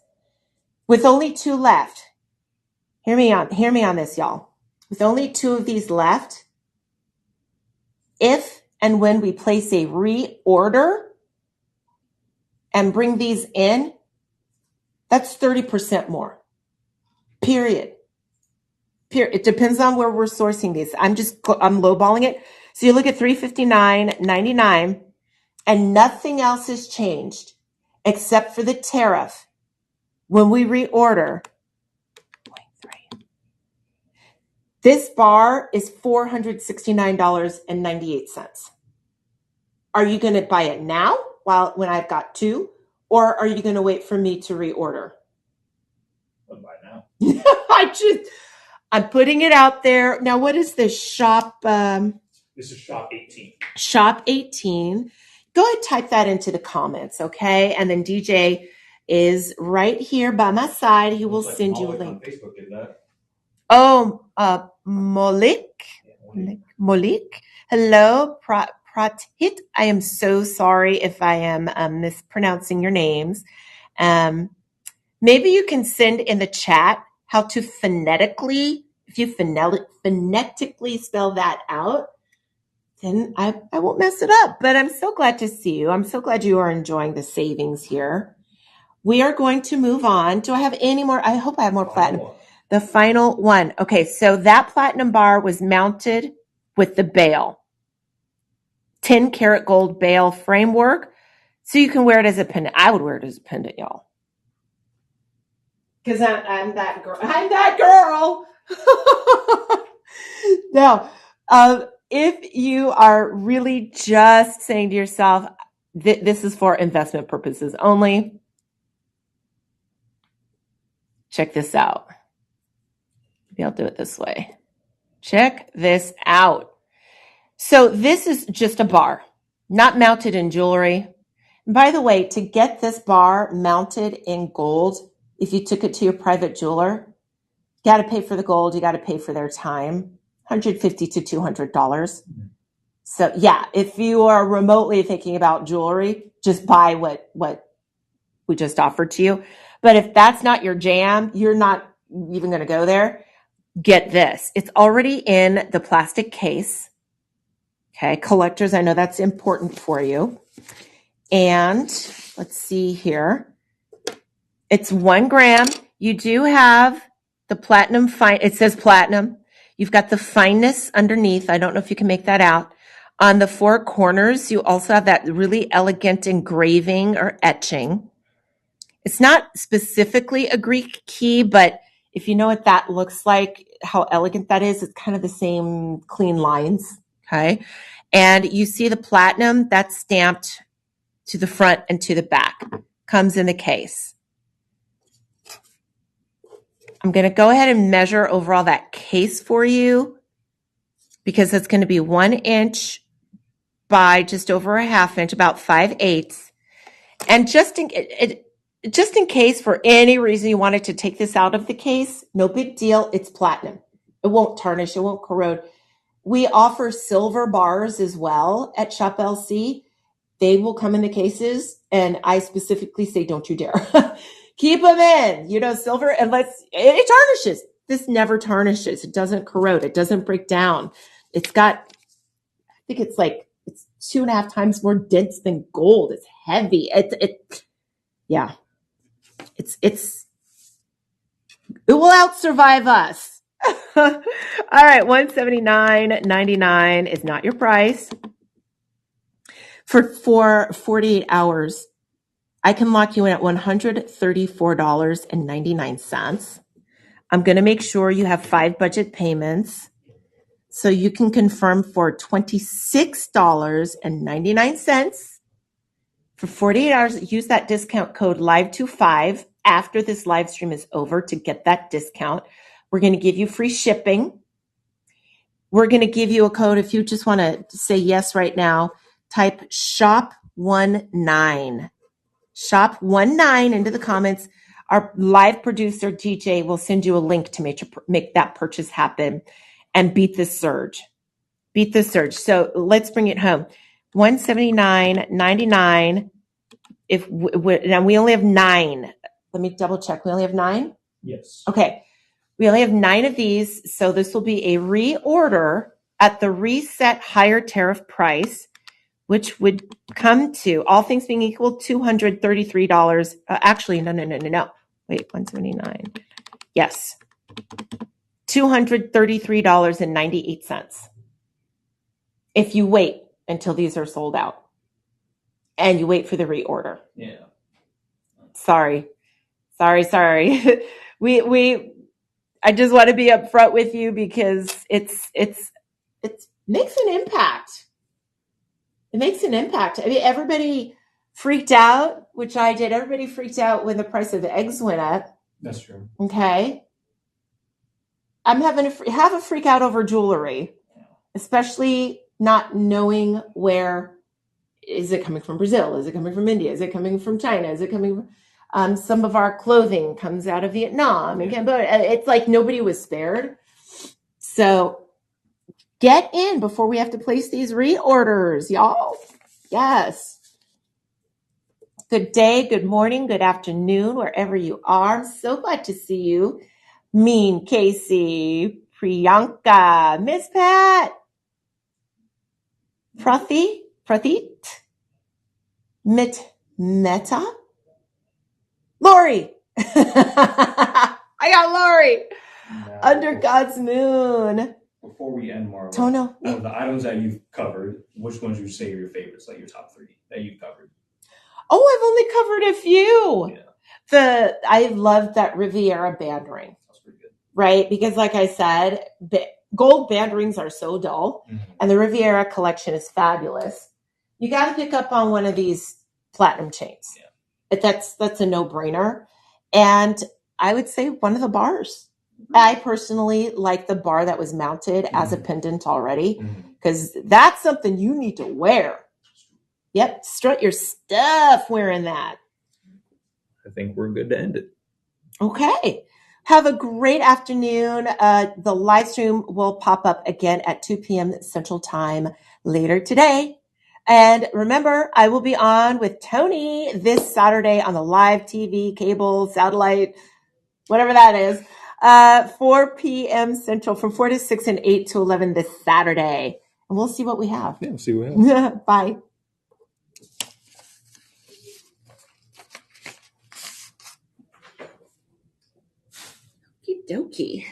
with only 2 left. Hear me on this, y'all. With only 2 of these left, if and when we place a reorder and bring these in, that's 30% more. Period. It depends on where we're sourcing these. I'm lowballing it. So you look at $359.99 and nothing else has changed except for the tariff. When we reorder, this bar is $469.98. Are you going to buy it now when I've got 2, or are you going to wait for me to reorder? I'm putting it out there. Now, what is this shop? This is shop 18. Shop 18. Go ahead, type that into the comments, okay? And then DJ is right here by my side. He will send you a link. On Facebook did that. Oh, Molik. Molik. Hello, Pratit. I am so sorry if I am mispronouncing your names. Maybe you can send in the chat how to phonetically, if you phonetically spell that out, then I won't mess it up. But I'm so glad to see you. I'm so glad you are enjoying the savings here. We are going to move on. Do I have any more? I hope I have more platinum. The final one. Okay, so that platinum bar was mounted with the bail. 10 karat gold bail framework. So you can wear it as a pendant. I would wear it as a pendant, y'all. Because I'm that girl. I'm that girl. Now, if you are really just saying to yourself, this is for investment purposes only, check this out. Maybe I'll do it this way. Check this out. So this is just a bar, not mounted in jewelry. And by the way, to get this bar mounted in gold, if you took it to your private jeweler, you got to pay for the gold. You got to pay for their time, $150 to $200. So yeah, if you are remotely thinking about jewelry, just buy what we just offered to you. But if that's not your jam, you're not even going to go there. Get this. It's already in the plastic case. Okay. Collectors, I know that's important for you. And let's see here. It's 1 gram. You do have the platinum fine. It says platinum. You've got the fineness underneath. I don't know if you can make that out. On the 4 corners, you also have that really elegant engraving or etching. It's not specifically a Greek key, but if you know what that looks like, how elegant that is, it's kind of the same clean lines. Okay. And you see the platinum that's stamped to the front and to the back. Comes in the case. I'm going to go ahead and measure overall that case for you because it's going to be 1 inch by just over a ½ inch, about 5/8. And just in case for any reason you wanted to take this out of the case, no big deal. It's platinum. It won't tarnish. It won't corrode. We offer silver bars as well at Shop LC. They will come in the cases, and I specifically say, don't you dare. Keep them in, silver, and it tarnishes. This never tarnishes. It doesn't corrode. It doesn't break down. It's 2.5 times more dense than gold. It's heavy. It will out-survive us. All right, $179.99 is not your price. For 48 hours, I can lock you in at $134.99. I'm going to make sure you have 5 budget payments. So you can confirm for $26.99 for 48 hours. Use that discount code LIVE25 after this live stream is over to get that discount. We're going to give you free shipping. We're going to give you a code if you just want to say yes right now. Type SHOP19. SHOP19 into the comments. Our live producer, DJ, will send you a link to make that purchase happen and beat this surge. Beat the surge. So let's bring it home. $179.99. Now we only have 9. Let me double check. We only have 9? Yes. Okay. We only have 9 of these. So this will be a reorder at the reset higher tariff price, which would come to, all things being equal, $233. Actually, no. Wait, 179. Yes. $233.98. If you wait until these are sold out and you wait for the reorder. Yeah. Sorry. I just want to be upfront with you because it makes an impact. It makes an impact. I mean, everybody freaked out, which I did. Everybody freaked out when the price of eggs went up. That's true. Okay. I'm having have a freak out over jewelry, especially not knowing where. Is it coming from Brazil? Is it coming from India? Is it coming from China? Is it coming from some of our clothing comes out of Vietnam and Cambodia. It's like nobody was spared. So get in before we have to place these reorders, y'all. Yes. Good day, good morning, good afternoon, wherever you are. I'm so glad to see you. Mean Casey, Priyanka, Miss Pat, Prathit, Meta, Lori. I got Lori. Now, Under God's moon. Before we end, Marla, Tono. out of the items that you've covered, which ones would you say are your favorites, like your top 3 that you've covered? Oh, I've only covered a few. Yeah. I love that Riviera band ring. That's pretty good. Right? Because like I said, gold band rings are so dull, and the Riviera collection is fabulous. You got to pick up on one of these platinum chains. Yeah. That's a no-brainer. And I would say one of the bars. I personally like the bar that was mounted as a pendant already, because that's something you need to wear. Yep, strut your stuff wearing that. I think we're good to end it. Okay. Have a great afternoon. The live stream will pop up again at 2 p.m. Central Time later today. And remember, I will be on with Tony this Saturday on the live TV, cable, satellite, whatever that is, 4 p.m. Central, from 4 to 6 and 8 to 11 this Saturday. And we'll see what we have. Yeah, we'll see what we have. Bye. Okie dokie.